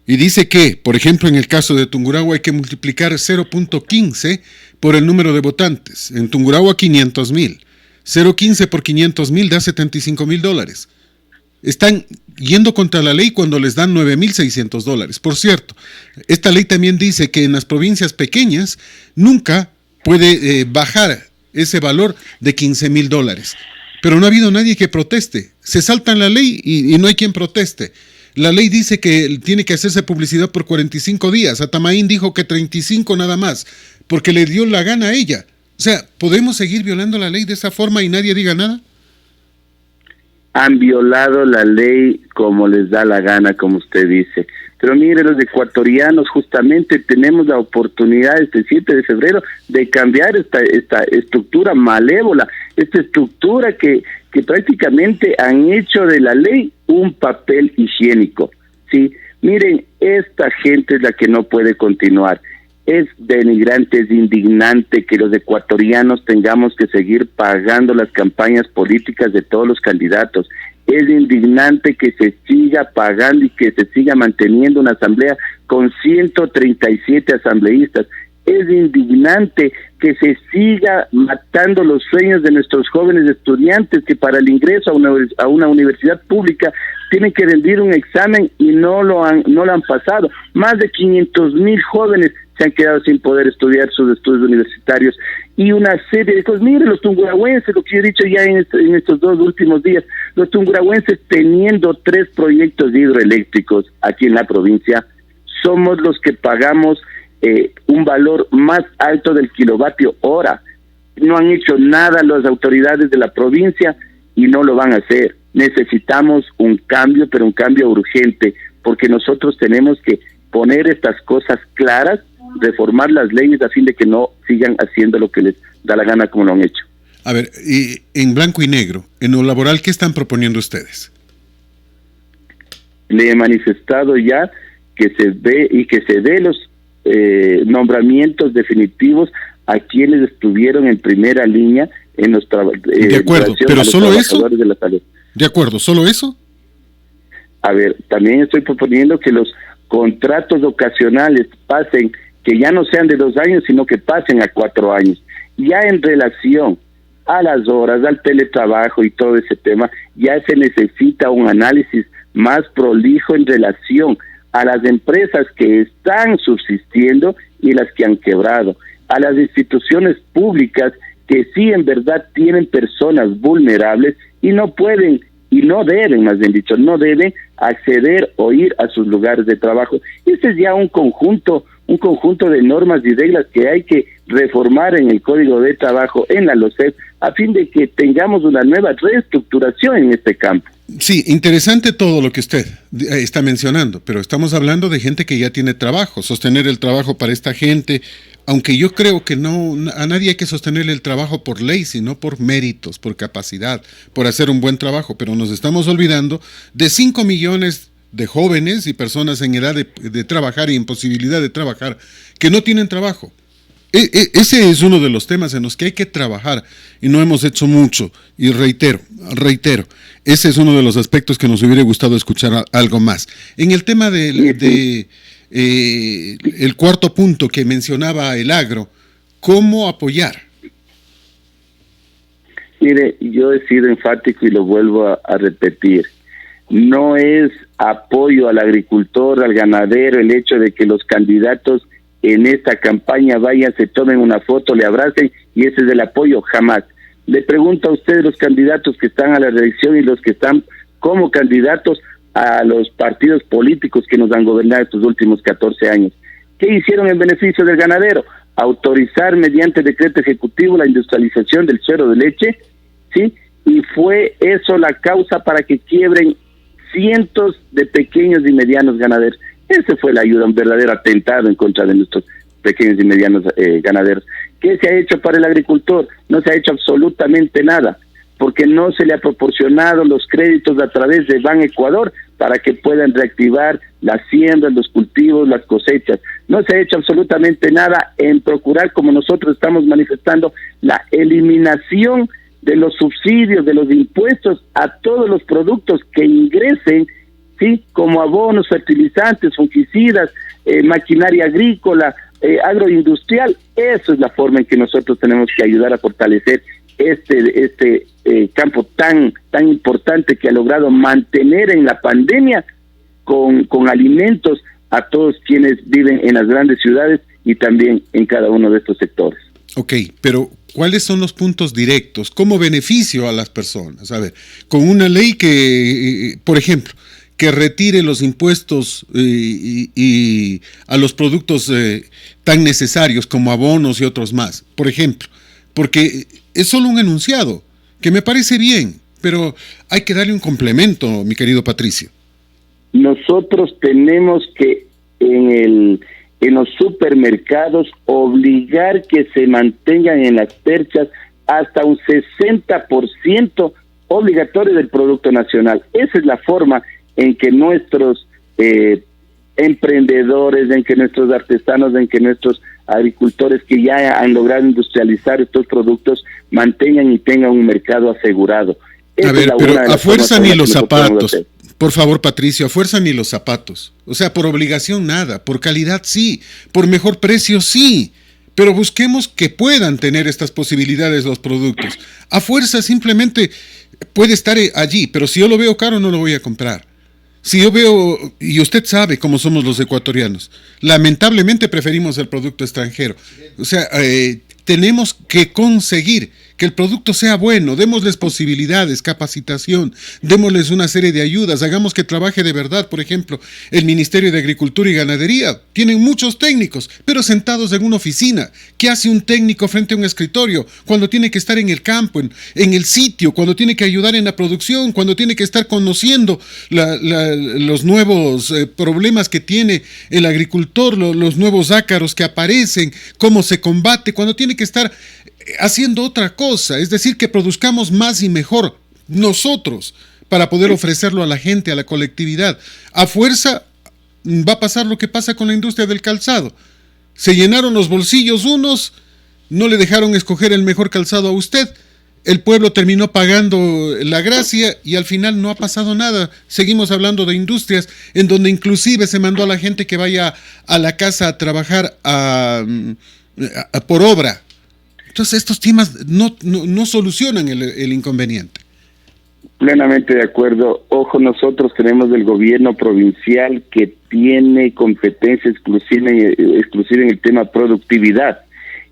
Y dice que, por ejemplo, en el caso de Tungurahua hay que multiplicar 0.15 por el número de votantes. En Tungurahua 500,000. 0.15 por 500,000 da $75,000. Están yendo contra la ley cuando les dan $9,600. Por cierto, esta ley también dice que en las provincias pequeñas nunca puede bajar ese valor de $15,000. Pero no ha habido nadie que proteste. Se saltan la ley y no hay quien proteste. La ley dice que tiene que hacerse publicidad por 45 días. Atamaín dijo que 35 nada más, porque le dio la gana a ella. O sea, ¿podemos seguir violando la ley de esa forma y nadie diga nada?
Han violado la ley como les da la gana, como usted dice. Pero mire, los ecuatorianos justamente tenemos la oportunidad este 7 de febrero de cambiar esta estructura malévola, esta estructura que prácticamente han hecho de la ley un papel higiénico. Sí, miren, esta gente es la que no puede continuar. Es denigrante, es indignante que los ecuatorianos tengamos que seguir pagando las campañas políticas de todos los candidatos. Es indignante que se siga pagando y que se siga manteniendo una asamblea con 137 asambleístas. Es indignante que se siga matando los sueños de nuestros jóvenes estudiantes que para el ingreso a una universidad pública tienen que rendir un examen y no lo han pasado. Más de 500,000 jóvenes se han quedado sin poder estudiar sus estudios universitarios y una serie de cosas. Miren, los tungurahuenses, lo que yo he dicho ya en estos 2 últimos días, los tungurahuenses teniendo 3 proyectos hidroeléctricos aquí en la provincia, somos los que pagamos un valor más alto del kilovatio hora. No han hecho nada las autoridades de la provincia y no lo van a hacer. Necesitamos un cambio, pero un cambio urgente, porque nosotros tenemos que poner estas cosas claras, reformar las leyes a fin de que no sigan haciendo lo que les da la gana como lo han hecho.
A ver, y en blanco y negro, en lo laboral, ¿qué están proponiendo ustedes?
Le he manifestado ya que se dé los nombramientos definitivos a quienes estuvieron en primera línea en los
de acuerdo, pero solo eso.
De la salud.
De acuerdo, ¿solo eso?
A ver, también estoy proponiendo que los contratos ocasionales pasen, que ya no sean de 2 años, sino que pasen a 4 años. Ya en relación a las horas, al teletrabajo y todo ese tema, ya se necesita un análisis más prolijo en relación a las empresas que están subsistiendo y las que han quebrado, a las instituciones públicas que sí en verdad tienen personas vulnerables y no pueden, y no deben, más bien dicho, no deben acceder o ir a sus lugares de trabajo. Este es ya un conjunto de normas y reglas que hay que reformar en el Código de Trabajo, en la LOCEP, a fin de que tengamos una nueva reestructuración en este campo.
Sí, interesante todo lo que usted está mencionando, pero estamos hablando de gente que ya tiene trabajo, sostener el trabajo para esta gente, aunque yo creo que no, a nadie hay que sostenerle el trabajo por ley, sino por méritos, por capacidad, por hacer un buen trabajo, pero nos estamos olvidando de 5 millones de jóvenes y personas en edad de trabajar y en posibilidad de trabajar que no tienen trabajo. Ese es uno de los temas en los que hay que trabajar y no hemos hecho mucho. Y reitero, ese es uno de los aspectos que nos hubiera gustado escuchar algo más. En el tema el cuarto punto que mencionaba el agro, ¿cómo apoyar?
Mire, yo he sido enfático y lo vuelvo a repetir. No es apoyo al agricultor, al ganadero, el hecho de que los candidatos en esta campaña vayan, se tomen una foto, le abracen y ese es el apoyo, jamás. Le pregunto a ustedes, los candidatos que están a la reelección y los que están como candidatos a los partidos políticos que nos han gobernado estos últimos 14 años, ¿qué hicieron en beneficio del ganadero? Autorizar mediante decreto ejecutivo la industrialización del suero de leche, ¿sí? Y fue eso la causa para que quiebren cientos de pequeños y medianos ganaderos. Esa fue la ayuda, un verdadero atentado en contra de nuestros pequeños y medianos ganaderos. ¿Qué se ha hecho para el agricultor? No se ha hecho absolutamente nada, porque no se le ha proporcionado los créditos a través de Ban Ecuador para que puedan reactivar las siembras, los cultivos, las cosechas. No se ha hecho absolutamente nada en procurar, como nosotros estamos manifestando, la eliminación de los subsidios, de los impuestos a todos los productos que ingresen, ¿sí? Como abonos, fertilizantes, fungicidas, maquinaria agrícola, agroindustrial. Eso es la forma en que nosotros tenemos que ayudar a fortalecer este campo tan importante que ha logrado mantener en la pandemia con alimentos a todos quienes viven en las grandes ciudades y también en cada uno de estos sectores.
Ok, pero ¿cuáles son los puntos directos? ¿Cómo beneficio a las personas? A ver, con una ley que, por ejemplo, que retire los impuestos y a los productos tan necesarios como abonos y otros más, por ejemplo, porque es solo un enunciado, que me parece bien, pero hay que darle un complemento, mi querido Patricio.
Nosotros tenemos que en los supermercados obligar que se mantengan en las perchas hasta un 60% obligatorio del producto nacional. Esa es la forma en que nuestros emprendedores, en que nuestros artesanos, en que nuestros agricultores que ya han logrado industrializar estos productos mantengan y tengan un mercado asegurado.
A ver, pero a fuerza ni los zapatos. Por favor, Patricio, a fuerza ni los zapatos. O sea, por obligación nada, por calidad sí, por mejor precio sí. Pero busquemos que puedan tener estas posibilidades los productos. A fuerza simplemente puede estar allí, pero si yo lo veo caro no lo voy a comprar. Si yo veo, y usted sabe cómo somos los ecuatorianos, lamentablemente preferimos el producto extranjero. O sea, tenemos que conseguir que el producto sea bueno, démosles posibilidades, capacitación, démosles una serie de ayudas, hagamos que trabaje de verdad. Por ejemplo, el Ministerio de Agricultura y Ganadería tienen muchos técnicos, pero sentados en una oficina. ¿Qué hace un técnico frente a un escritorio cuando tiene que estar en el campo, en el sitio, cuando tiene que ayudar en la producción, cuando tiene que estar conociendo los nuevos problemas que tiene el agricultor, los nuevos ácaros que aparecen, cómo se combate, cuando tiene que estar haciendo otra cosa? Es decir, que produzcamos más y mejor nosotros para poder ofrecerlo a la gente, a la colectividad. A fuerza va a pasar lo que pasa con la industria del calzado. Se llenaron los bolsillos unos, no le dejaron escoger el mejor calzado a usted, el pueblo terminó pagando la gracia y al final no ha pasado nada. Seguimos hablando de industrias en donde inclusive se mandó a la gente que vaya a la casa a trabajar por obra. Entonces estos temas no solucionan el inconveniente.
Plenamente de acuerdo. Ojo, nosotros tenemos el gobierno provincial que tiene competencia exclusiva en el tema productividad.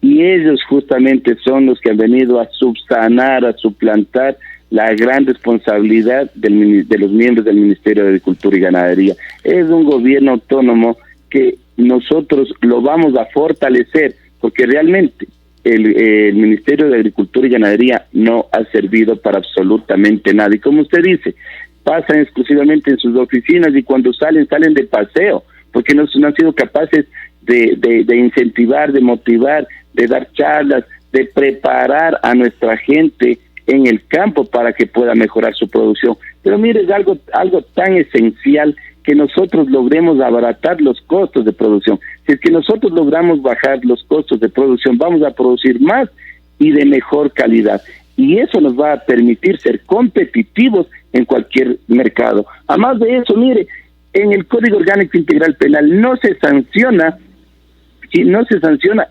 Y ellos justamente son los que han venido a subsanar, a suplantar la gran responsabilidad de los miembros del Ministerio de Agricultura y Ganadería. Es un gobierno autónomo que nosotros lo vamos a fortalecer, porque realmente el Ministerio de Agricultura y Ganadería no ha servido para absolutamente nada. Y como usted dice, pasan exclusivamente en sus oficinas y cuando salen de paseo, porque no han sido capaces de incentivar, de motivar, de dar charlas, de preparar a nuestra gente en el campo para que pueda mejorar su producción. Pero mire, es algo tan esencial que nosotros logremos abaratar los costos de producción. Si es que nosotros logramos bajar los costos de producción, vamos a producir más y de mejor calidad. Y eso nos va a permitir ser competitivos en cualquier mercado. Además de eso, mire, en el Código Orgánico Integral Penal no se sanciona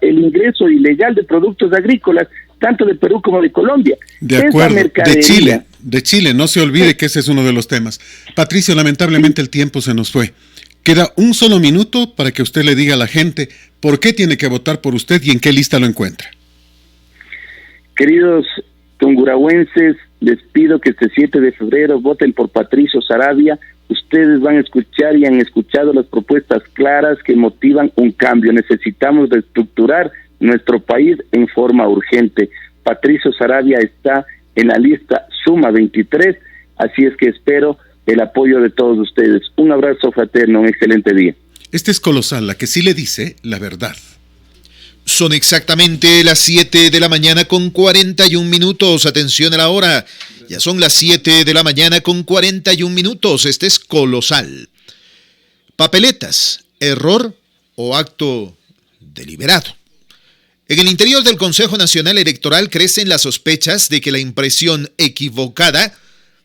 el ingreso ilegal de productos agrícolas, tanto de Perú como de Colombia.
De acuerdo, de Chile, no se olvide que ese es uno de los temas. Patricio, lamentablemente el tiempo se nos fue. Queda un solo minuto para que usted le diga a la gente por qué tiene que votar por usted y en qué lista lo encuentra.
Queridos tungurahuenses, les pido que este 7 de febrero voten por Patricio Saravia. Ustedes van a escuchar y han escuchado las propuestas claras que motivan un cambio. Necesitamos reestructurar nuestro país en forma urgente. Patricio Saravia está en la lista Suma 23, así es que espero el apoyo de todos ustedes. Un abrazo fraterno, un excelente día.
Este es Colosal, la que sí le dice la verdad.
Son exactamente las 7 de la mañana con 41 minutos. Atención a la hora. Ya son las 7 de la mañana con 41 minutos. Este es Colosal. Papeletas, error o acto deliberado. En el interior del Consejo Nacional Electoral crecen las sospechas de que la impresión equivocada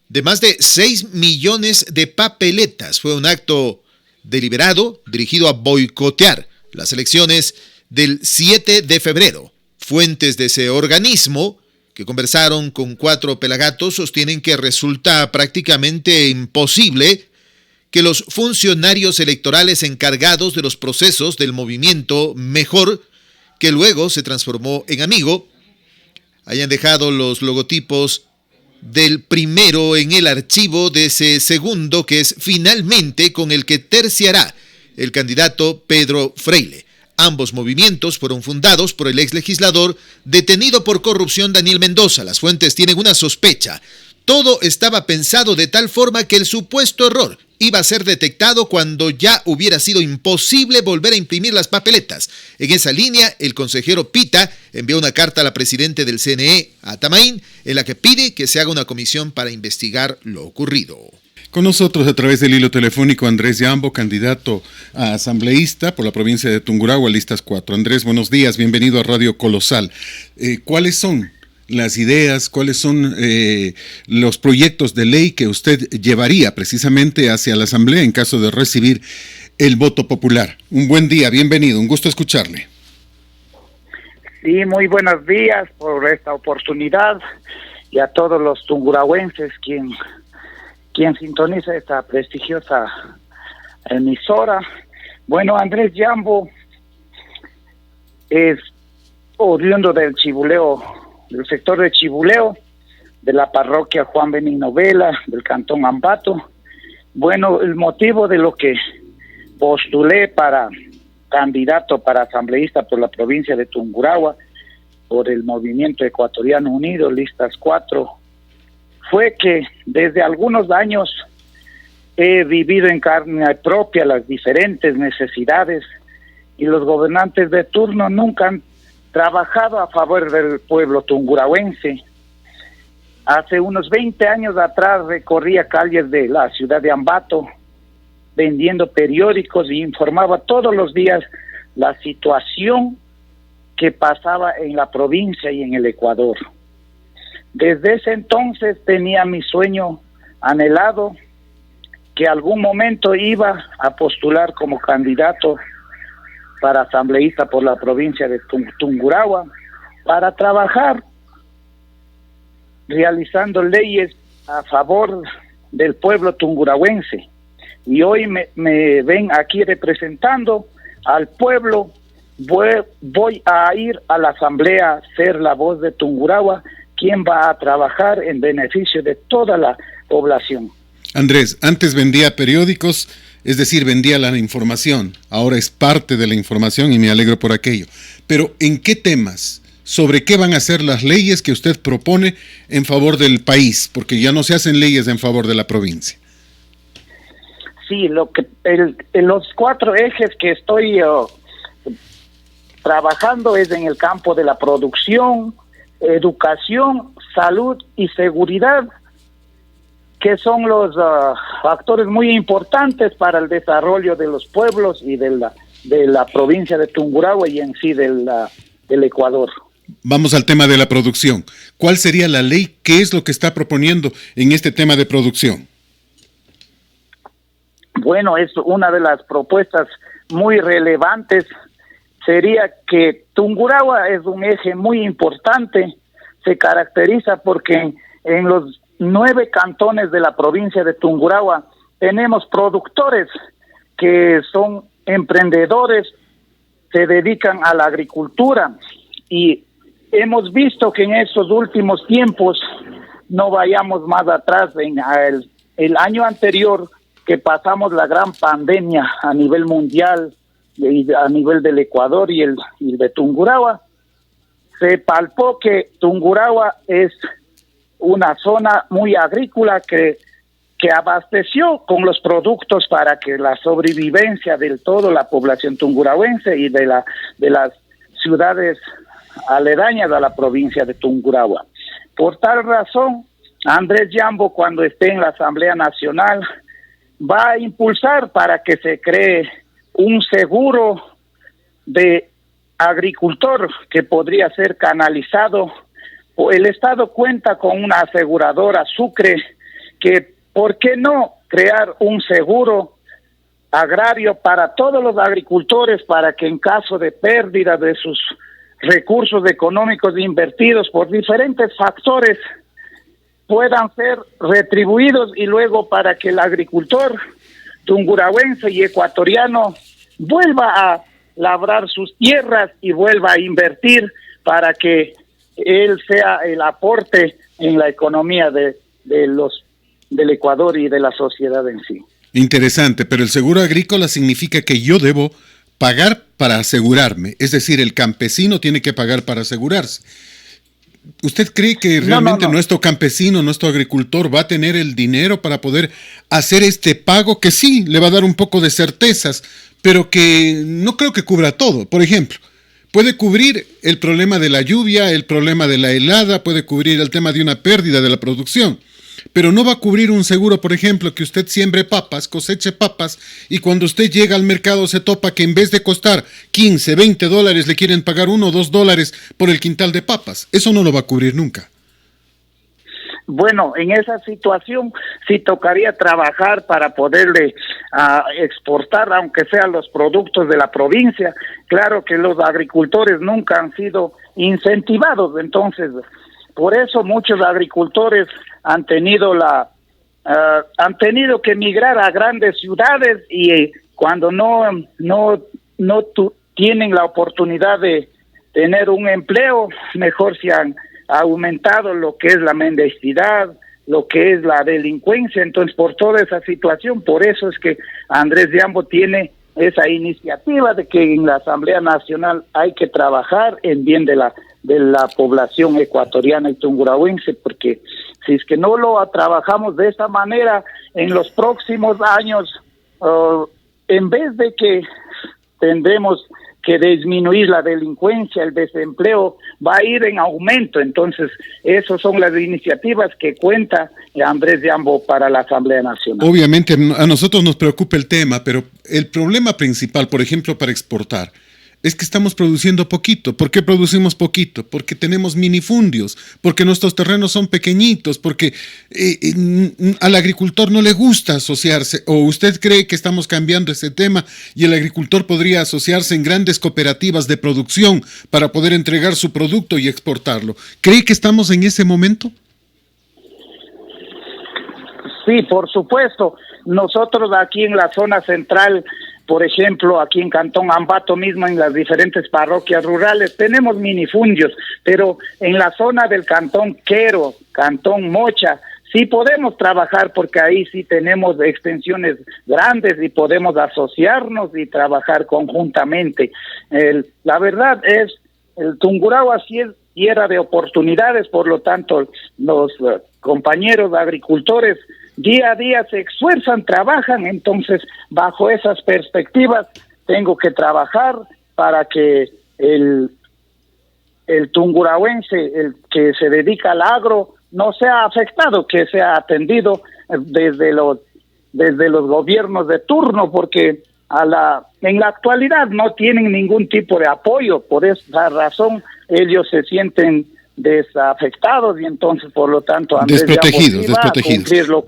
de más de 6 millones de papeletas fue un acto deliberado dirigido a boicotear las elecciones del 7 de febrero. Fuentes de ese organismo que conversaron con 4 pelagatos, sostienen que resulta prácticamente imposible que los funcionarios electorales encargados de los procesos del movimiento Mejor, que luego se transformó en Amigo, hayan dejado los logotipos del primero en el archivo de ese segundo, que es finalmente con el que terciará el candidato Pedro Freile. Ambos movimientos fueron fundados por el ex legislador detenido por corrupción Daniel Mendoza. Las fuentes tienen una sospecha. Todo estaba pensado de tal forma que el supuesto error iba a ser detectado cuando ya hubiera sido imposible volver a imprimir las papeletas. En esa línea, el consejero Pita envió una carta a la presidenta del CNE, a Tamaín, en la que pide que se haga una comisión para investigar lo ocurrido.
Con nosotros a través del hilo telefónico Andrés Yambo, candidato a asambleísta por la provincia de Tungurahua, listas 4. Andrés, buenos días, bienvenido a Radio Colosal. ¿Cuáles son las ideas, cuáles son los proyectos de ley que usted llevaría precisamente hacia la asamblea en caso de recibir el voto popular? Un buen día, bienvenido, un gusto escucharle.
Sí, muy buenos días por esta oportunidad y a todos los tungurahuenses quien sintoniza esta prestigiosa emisora. Bueno, Andrés Yambo es oriundo del Chibuleo, del sector de Chibuleo, de la parroquia Juan Benigno Vela, del cantón Ambato. Bueno, el motivo de lo que postulé para candidato para asambleísta por la provincia de Tungurahua, por el Movimiento Ecuatoriano Unido, listas 4, fue que desde algunos años he vivido en carne propia las diferentes necesidades y los gobernantes de turno nunca han trabajado a favor del pueblo tungurahuense. Hace unos 20 años atrás recorría calles de la ciudad de Ambato vendiendo periódicos y informaba todos los días la situación que pasaba en la provincia y en el Ecuador. Desde ese entonces tenía mi sueño anhelado que algún momento iba a postular como candidato para asambleísta por la provincia de Tungurahua para trabajar realizando leyes a favor del pueblo tungurahuense. Y hoy me ven aquí representando al pueblo. Voy a ir a la asamblea, ser la voz de Tungurahua, quien va a trabajar en beneficio de toda la población.
Andrés, antes vendía periódicos, es decir, vendía la información, ahora es parte de la información y me alegro por aquello. Pero ¿en qué temas? ¿Sobre qué van a ser las leyes que usted propone en favor del país? Porque ya no se hacen leyes en favor de la provincia.
Sí, los 4 ejes que estoy trabajando es en el campo de la producción, educación, salud y seguridad, que son los factores muy importantes para el desarrollo de los pueblos y de la provincia de Tungurahua y en sí del Ecuador.
Vamos al tema de la producción. ¿Cuál sería la ley? ¿Qué es lo que está proponiendo en este tema de producción?
Bueno, es una de las propuestas muy relevantes. Sería que Tungurahua es un eje muy importante. Se caracteriza porque en los 9 cantones de la provincia de Tungurahua tenemos productores que son emprendedores, se dedican a la agricultura y hemos visto que en estos últimos tiempos, no vayamos más atrás, en el año anterior que pasamos la gran pandemia a nivel mundial y a nivel del Ecuador y de Tungurahua, se palpó que Tungurahua es una zona muy agrícola que abasteció con los productos para que la sobrevivencia de toda la población tungurahuense y de las ciudades aledañas a la provincia de Tungurahua. Por tal razón, Andrés Yambo, cuando esté en la Asamblea Nacional, va a impulsar para que se cree un seguro de agricultor que podría ser canalizado. El Estado cuenta con una aseguradora Sucre que, ¿por qué no crear un seguro agrario para todos los agricultores para que en caso de pérdida de sus recursos económicos invertidos por diferentes factores puedan ser retribuidos y luego para que el agricultor tungurahuense y ecuatoriano vuelva a labrar sus tierras y vuelva a invertir para que él sea el aporte en la economía del Ecuador y de la sociedad en sí.
Interesante, pero el seguro agrícola significa que yo debo pagar para asegurarme, es decir, el campesino tiene que pagar para asegurarse. ¿Usted cree que realmente nuestro campesino, nuestro agricultor va a tener el dinero para poder hacer este pago que sí le va a dar un poco de certezas, pero que no creo que cubra todo? Por ejemplo, puede cubrir el problema de la lluvia, el problema de la helada, puede cubrir el tema de una pérdida de la producción, pero no va a cubrir un seguro, por ejemplo, que usted siembre papas, coseche papas, y cuando usted llega al mercado se topa que en vez de costar 15, 20 dólares, le quieren pagar $1 o $2 por el quintal de papas. Eso no lo va a cubrir nunca.
Bueno, en esa situación sí tocaría trabajar para poderle exportar, aunque sean los productos de la provincia. Claro que los agricultores nunca han sido incentivados, entonces por eso muchos agricultores han tenido que emigrar a grandes ciudades y cuando no tienen la oportunidad de tener un empleo, mejor se han aumentado lo que es la mendicidad, lo que es la delincuencia. Entonces, por toda esa situación, por eso es que Andrés Yambo tiene esa iniciativa de que en la Asamblea Nacional hay que trabajar en bien de la población ecuatoriana y tungurahuense, porque si es que no lo trabajamos de esa manera, en los próximos años, en vez de que tendremos que disminuir la delincuencia, el desempleo va a ir en aumento. Entonces, esas son las iniciativas que cuenta Andrés Yambo para la Asamblea Nacional.
Obviamente a nosotros nos preocupa el tema, pero el problema principal, por ejemplo, para exportar, es que estamos produciendo poquito. ¿Por qué producimos poquito? Porque tenemos minifundios, porque nuestros terrenos son pequeñitos, porque al agricultor no le gusta asociarse. ¿O usted cree que estamos cambiando ese tema y el agricultor podría asociarse en grandes cooperativas de producción para poder entregar su producto y exportarlo? ¿Cree que estamos en ese momento?
Sí, por supuesto. Nosotros aquí en la zona central, por ejemplo, aquí en Cantón Ambato mismo, en las diferentes parroquias rurales, tenemos minifundios, pero en la zona del Cantón Quero, Cantón Mocha, sí podemos trabajar porque ahí sí tenemos extensiones grandes y podemos asociarnos y trabajar conjuntamente. La verdad es, el Tungurahua sí es tierra de oportunidades, por lo tanto, los compañeros agricultores día a día se esfuerzan, trabajan. Entonces, bajo esas perspectivas, tengo que trabajar para que el tungurahuense, el que se dedica al agro, no sea afectado, que sea atendido desde los gobiernos de turno, porque en la actualidad no tienen ningún tipo de apoyo. Por esa razón, ellos se sienten desafectados y entonces por lo tanto Andrés
desprotegidos.
Va a cumplir lo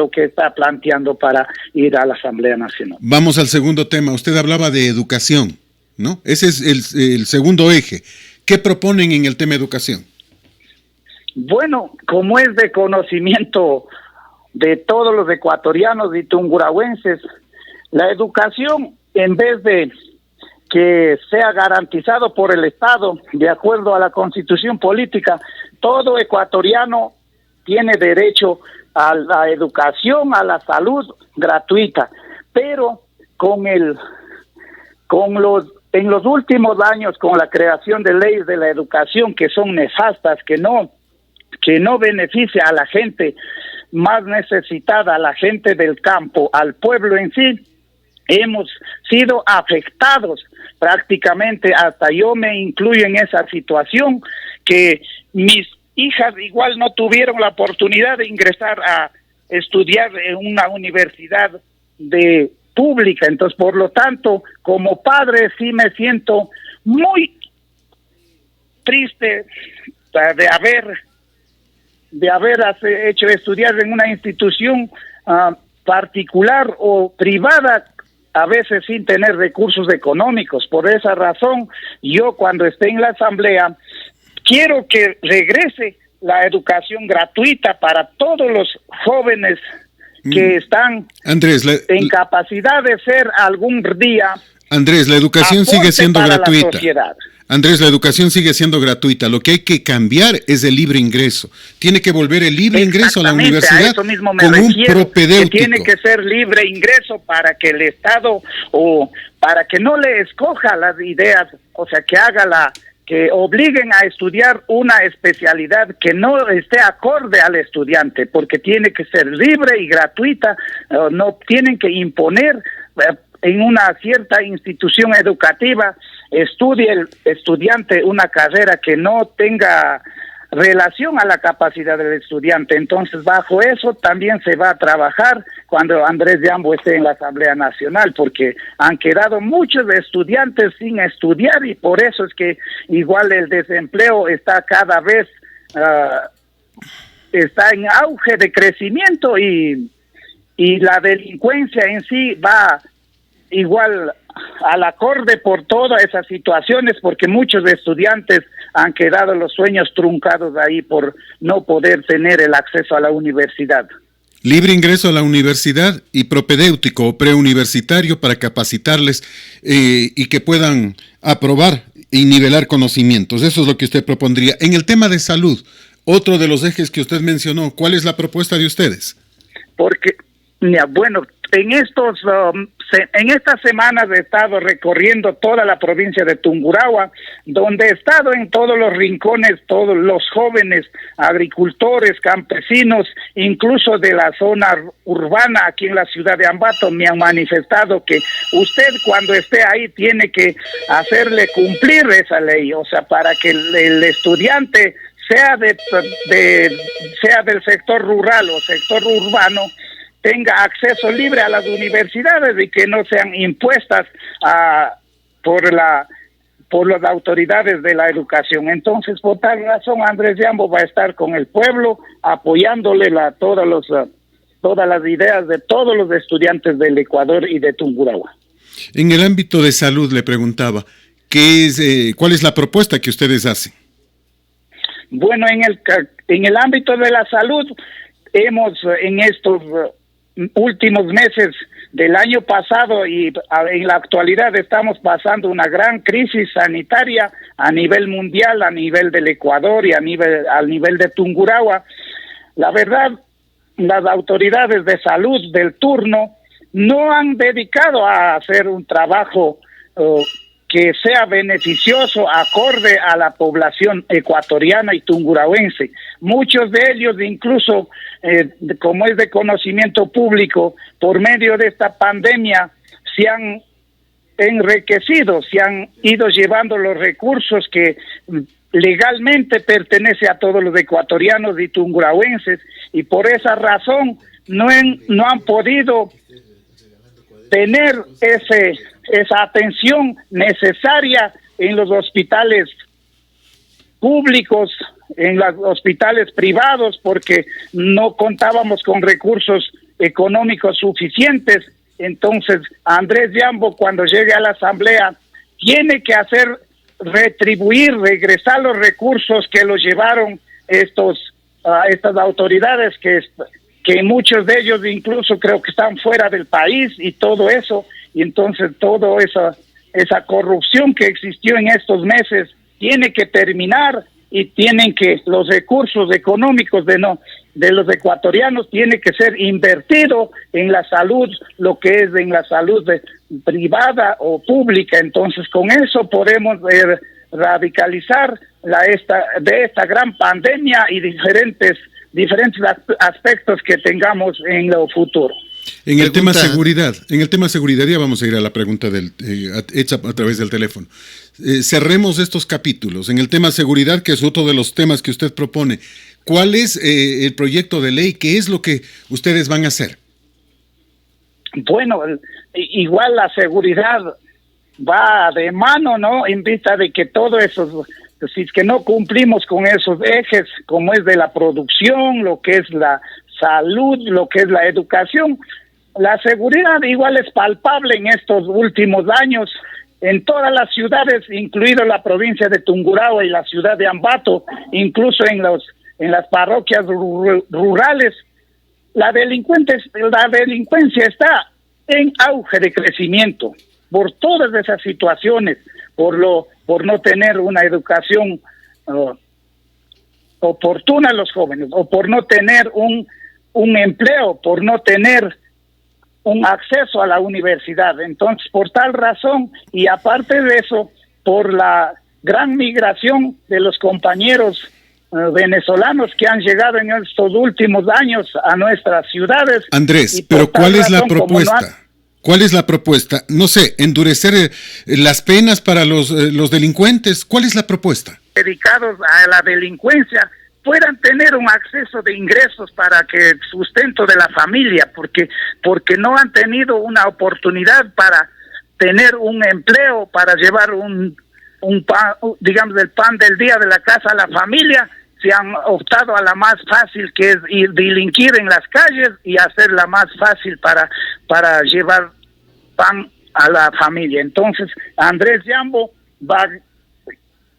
que está planteando para ir a la Asamblea Nacional.
Vamos al segundo tema. Usted hablaba de educación, ¿no? Ese es el segundo eje. ¿Qué proponen en el tema educación?
Bueno, como es de conocimiento de todos los ecuatorianos y tungurahuenses, la educación, en vez de que sea garantizado por el Estado, de acuerdo a la Constitución Política, todo ecuatoriano tiene derecho a la educación, a la salud gratuita, pero en los últimos años, con la creación de leyes de la educación que son nefastas, que no beneficia a la gente más necesitada, a la gente del campo, al pueblo en sí, hemos sido afectados prácticamente, hasta yo me incluyo en esa situación, que mis hijas igual no tuvieron la oportunidad de ingresar a estudiar en una universidad pública. Entonces, por lo tanto, como padre sí me siento muy triste de haber hecho estudiar en una institución particular o privada a veces sin tener recursos económicos. Por esa razón, yo cuando esté en la asamblea, quiero que regrese la educación gratuita para todos los jóvenes que están
Andrés,
en capacidad de ser algún día.
Andrés, la educación sigue siendo gratuita.
La
Andrés, la educación sigue siendo gratuita. Lo que hay que cambiar es el libre ingreso. Tiene que volver el libre ingreso a la universidad
a eso mismo me
con un
refiero,
propedéutico.
que tiene que ser libre ingreso para que el Estado, o para que no le escoja las ideas, o sea, que obliguen a estudiar una especialidad que no esté acorde al estudiante, porque tiene que ser libre y gratuita. No tienen que imponer en una cierta institución educativa, estudie el estudiante una carrera que no tenga relación a la capacidad del estudiante. Entonces, bajo eso también se va a trabajar cuando Andrés Yambo esté en la Asamblea Nacional, porque han quedado muchos estudiantes sin estudiar, y por eso es que igual el desempleo está cada vez está en auge de crecimiento, y la delincuencia en sí va igual al acorde por todas esas situaciones, porque muchos estudiantes han quedado los sueños truncados ahí por no poder tener el acceso a la universidad.
Libre ingreso a la universidad y propedéutico o preuniversitario para capacitarles y que puedan aprobar y nivelar conocimientos. Eso es lo que usted propondría. En el tema de salud, otro de los ejes que usted mencionó, ¿cuál es la propuesta de ustedes?
Porque, bueno, en estas semanas he estado recorriendo toda la provincia de Tungurahua, donde he estado en todos los rincones, todos los jóvenes agricultores, campesinos, incluso de la zona urbana aquí en la ciudad de Ambato, me han manifestado que usted cuando esté ahí tiene que hacerle cumplir esa ley, o sea, para que el estudiante sea sea del sector rural o sector urbano, tenga acceso libre a las universidades y que no sean impuestas por las autoridades de la educación. Entonces, por tal razón, Andrés Yambo va a estar con el pueblo, apoyándole todas las ideas de todos los estudiantes del Ecuador y de Tungurahua.
En el ámbito de salud, le preguntaba, ¿cuál es la propuesta que ustedes hacen?
Bueno, en el ámbito de la salud, hemos en estos últimos meses del año pasado y en la actualidad estamos pasando una gran crisis sanitaria a nivel mundial, a nivel del Ecuador y al nivel de Tungurahua. La verdad, las autoridades de salud del turno no han dedicado a hacer un trabajo que sea beneficioso, acorde a la población ecuatoriana y tungurahuense. Muchos de ellos, incluso, como es de conocimiento público, por medio de esta pandemia, se han enriquecido, se han ido llevando los recursos que legalmente pertenece a todos los ecuatorianos y tungurahuenses, y por esa razón no han podido tener esa atención necesaria en los hospitales públicos, en los hospitales privados, porque no contábamos con recursos económicos suficientes. Entonces, Andrés Yambo, cuando llegue a la asamblea, tiene que regresar los recursos que los llevaron estas autoridades que muchos de ellos incluso creo que están fuera del país y todo eso, y entonces toda esa corrupción que existió en estos meses tiene que terminar, y tienen que los recursos económicos de los ecuatorianos tiene que ser invertido en la salud, lo que es en la salud privada o pública. Entonces con eso podemos radicalizar esta gran pandemia y diferentes aspectos que tengamos en lo futuro.
En el tema seguridad, ya vamos a ir a la pregunta hecha a través del teléfono. Cerremos estos capítulos. En el tema seguridad, que es otro de los temas que usted propone, ¿cuál es el proyecto de ley? ¿Qué es lo que ustedes van a hacer?
Bueno, igual la seguridad va de mano, ¿no? En vista de que todo eso, si es que no cumplimos con esos ejes, como es de la producción, lo que es la salud, lo que es la educación, la seguridad igual es palpable en estos últimos años. En todas las ciudades, incluido la provincia de Tungurahua y la ciudad de Ambato, incluso en las parroquias rurales, la delincuencia está en auge de crecimiento por todas esas situaciones, por no tener una educación oportuna a los jóvenes, o por no tener un empleo, por no tener un acceso a la universidad. Entonces, por tal razón, y aparte de eso, por la gran migración de los compañeros venezolanos que han llegado en estos últimos años a nuestras ciudades.
Andrés, pero ¿cuál es la propuesta? ¿Cuál es la propuesta? No sé, endurecer las penas para los delincuentes. ¿Cuál es la propuesta?
Dedicados a la delincuencia puedan tener un acceso de ingresos para que el sustento de la familia, porque no han tenido una oportunidad para tener un empleo, para llevar un pan, digamos, el pan del día de la casa a la familia. Se han optado a la más fácil, que es ir delinquir en las calles y hacerla más fácil para llevar pan a la familia. Entonces, Andrés Yambo va a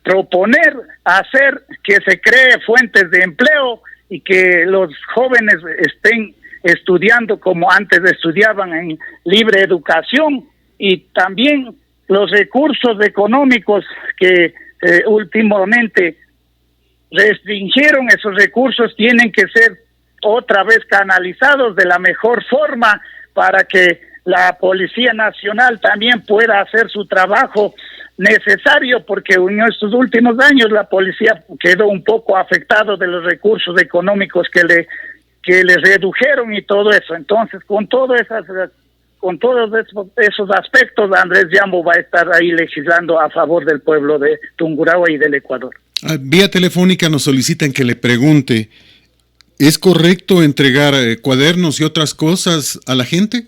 proponer hacer que se cree fuentes de empleo y que los jóvenes estén estudiando como antes estudiaban, en libre educación, y también los recursos económicos que últimamente restringieron, esos recursos tienen que ser otra vez canalizados de la mejor forma para que la Policía Nacional también pueda hacer su trabajo necesario, porque en estos últimos años la policía quedó un poco afectado de los recursos económicos que le redujeron y todo eso. Entonces, con todos esos aspectos, Andrés Yambo va a estar ahí legislando a favor del pueblo de Tungurahua y del Ecuador.
Vía telefónica nos solicitan que le pregunte, ¿es correcto entregar cuadernos y otras cosas a la gente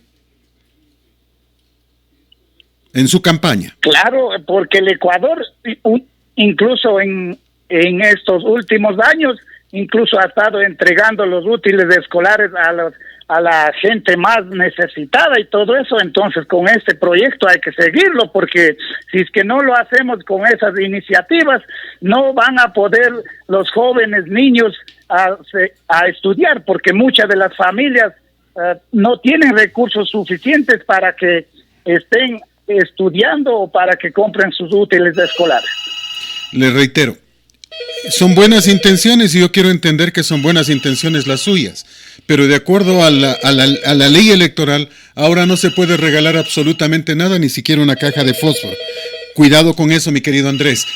en su campaña?
Claro, porque el Ecuador, incluso en estos últimos años, incluso ha estado entregando los útiles escolares a la gente más necesitada y todo eso. Entonces, con este proyecto hay que seguirlo, porque si es que no lo hacemos con esas iniciativas, no van a poder los jóvenes niños a estudiar, porque muchas de las familias no tienen recursos suficientes para que estén estudiando o para que compren sus útiles escolares.
Le reitero, son buenas intenciones y yo quiero entender que son buenas intenciones las suyas, pero de acuerdo a la ley electoral, ahora no se puede regalar absolutamente nada, ni siquiera una caja de fósforo. Cuidado con eso, mi querido Andrés.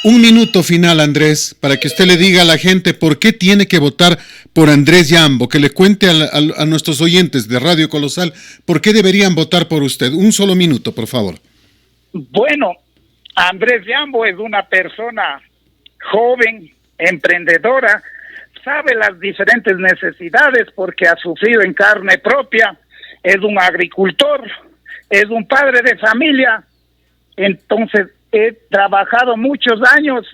Un minuto final, Andrés, para que usted le diga a la gente por qué tiene que votar por Andrés Yambo, que le cuente a nuestros oyentes de Radio Colosal por qué deberían votar por usted. Un solo minuto, por favor.
Bueno, Andrés Yambo es una persona joven, emprendedora, sabe las diferentes necesidades porque ha sufrido en carne propia, es un agricultor, es un padre de familia. Entonces, he trabajado muchos años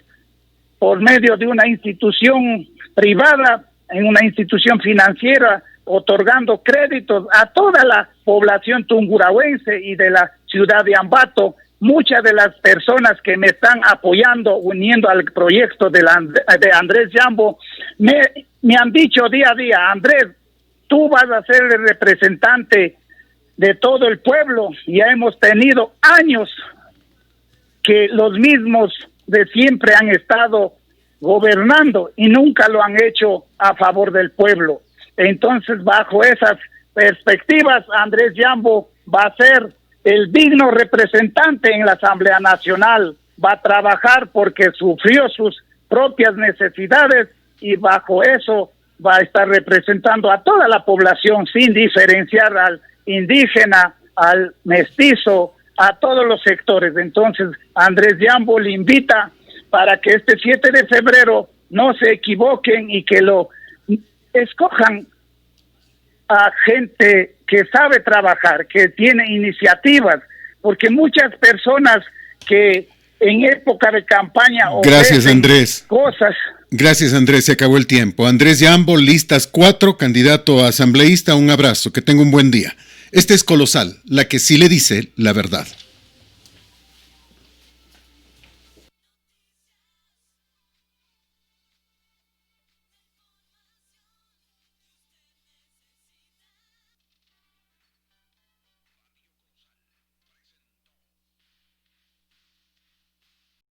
por medio de una institución privada, en una institución financiera, otorgando créditos a toda la población tungurahuense y de la ciudad de Ambato. Muchas de las personas que me están apoyando, uniendo al proyecto de Andrés Yambo, me han dicho día a día: Andrés, tú vas a ser el representante de todo el pueblo. Ya hemos tenido años que los mismos de siempre han estado gobernando y nunca lo han hecho a favor del pueblo. Entonces, bajo esas perspectivas, Andrés Yambo va a ser el digno representante en la Asamblea Nacional, va a trabajar porque sufrió sus propias necesidades y bajo eso va a estar representando a toda la población sin diferenciar al indígena, al mestizo, a todos los sectores. Entonces, Andrés Yambo le invita para que este 7 de febrero no se equivoquen y que lo escojan a gente que sabe trabajar, que tiene iniciativas, porque muchas personas que en época de campaña
Gracias, Andrés.
Cosas.
Gracias, Andrés, se acabó el tiempo. Andrés Yambo, listas 4, candidato a asambleísta, un abrazo, que tenga un buen día. Esta es Colosal, la que sí le dice la verdad.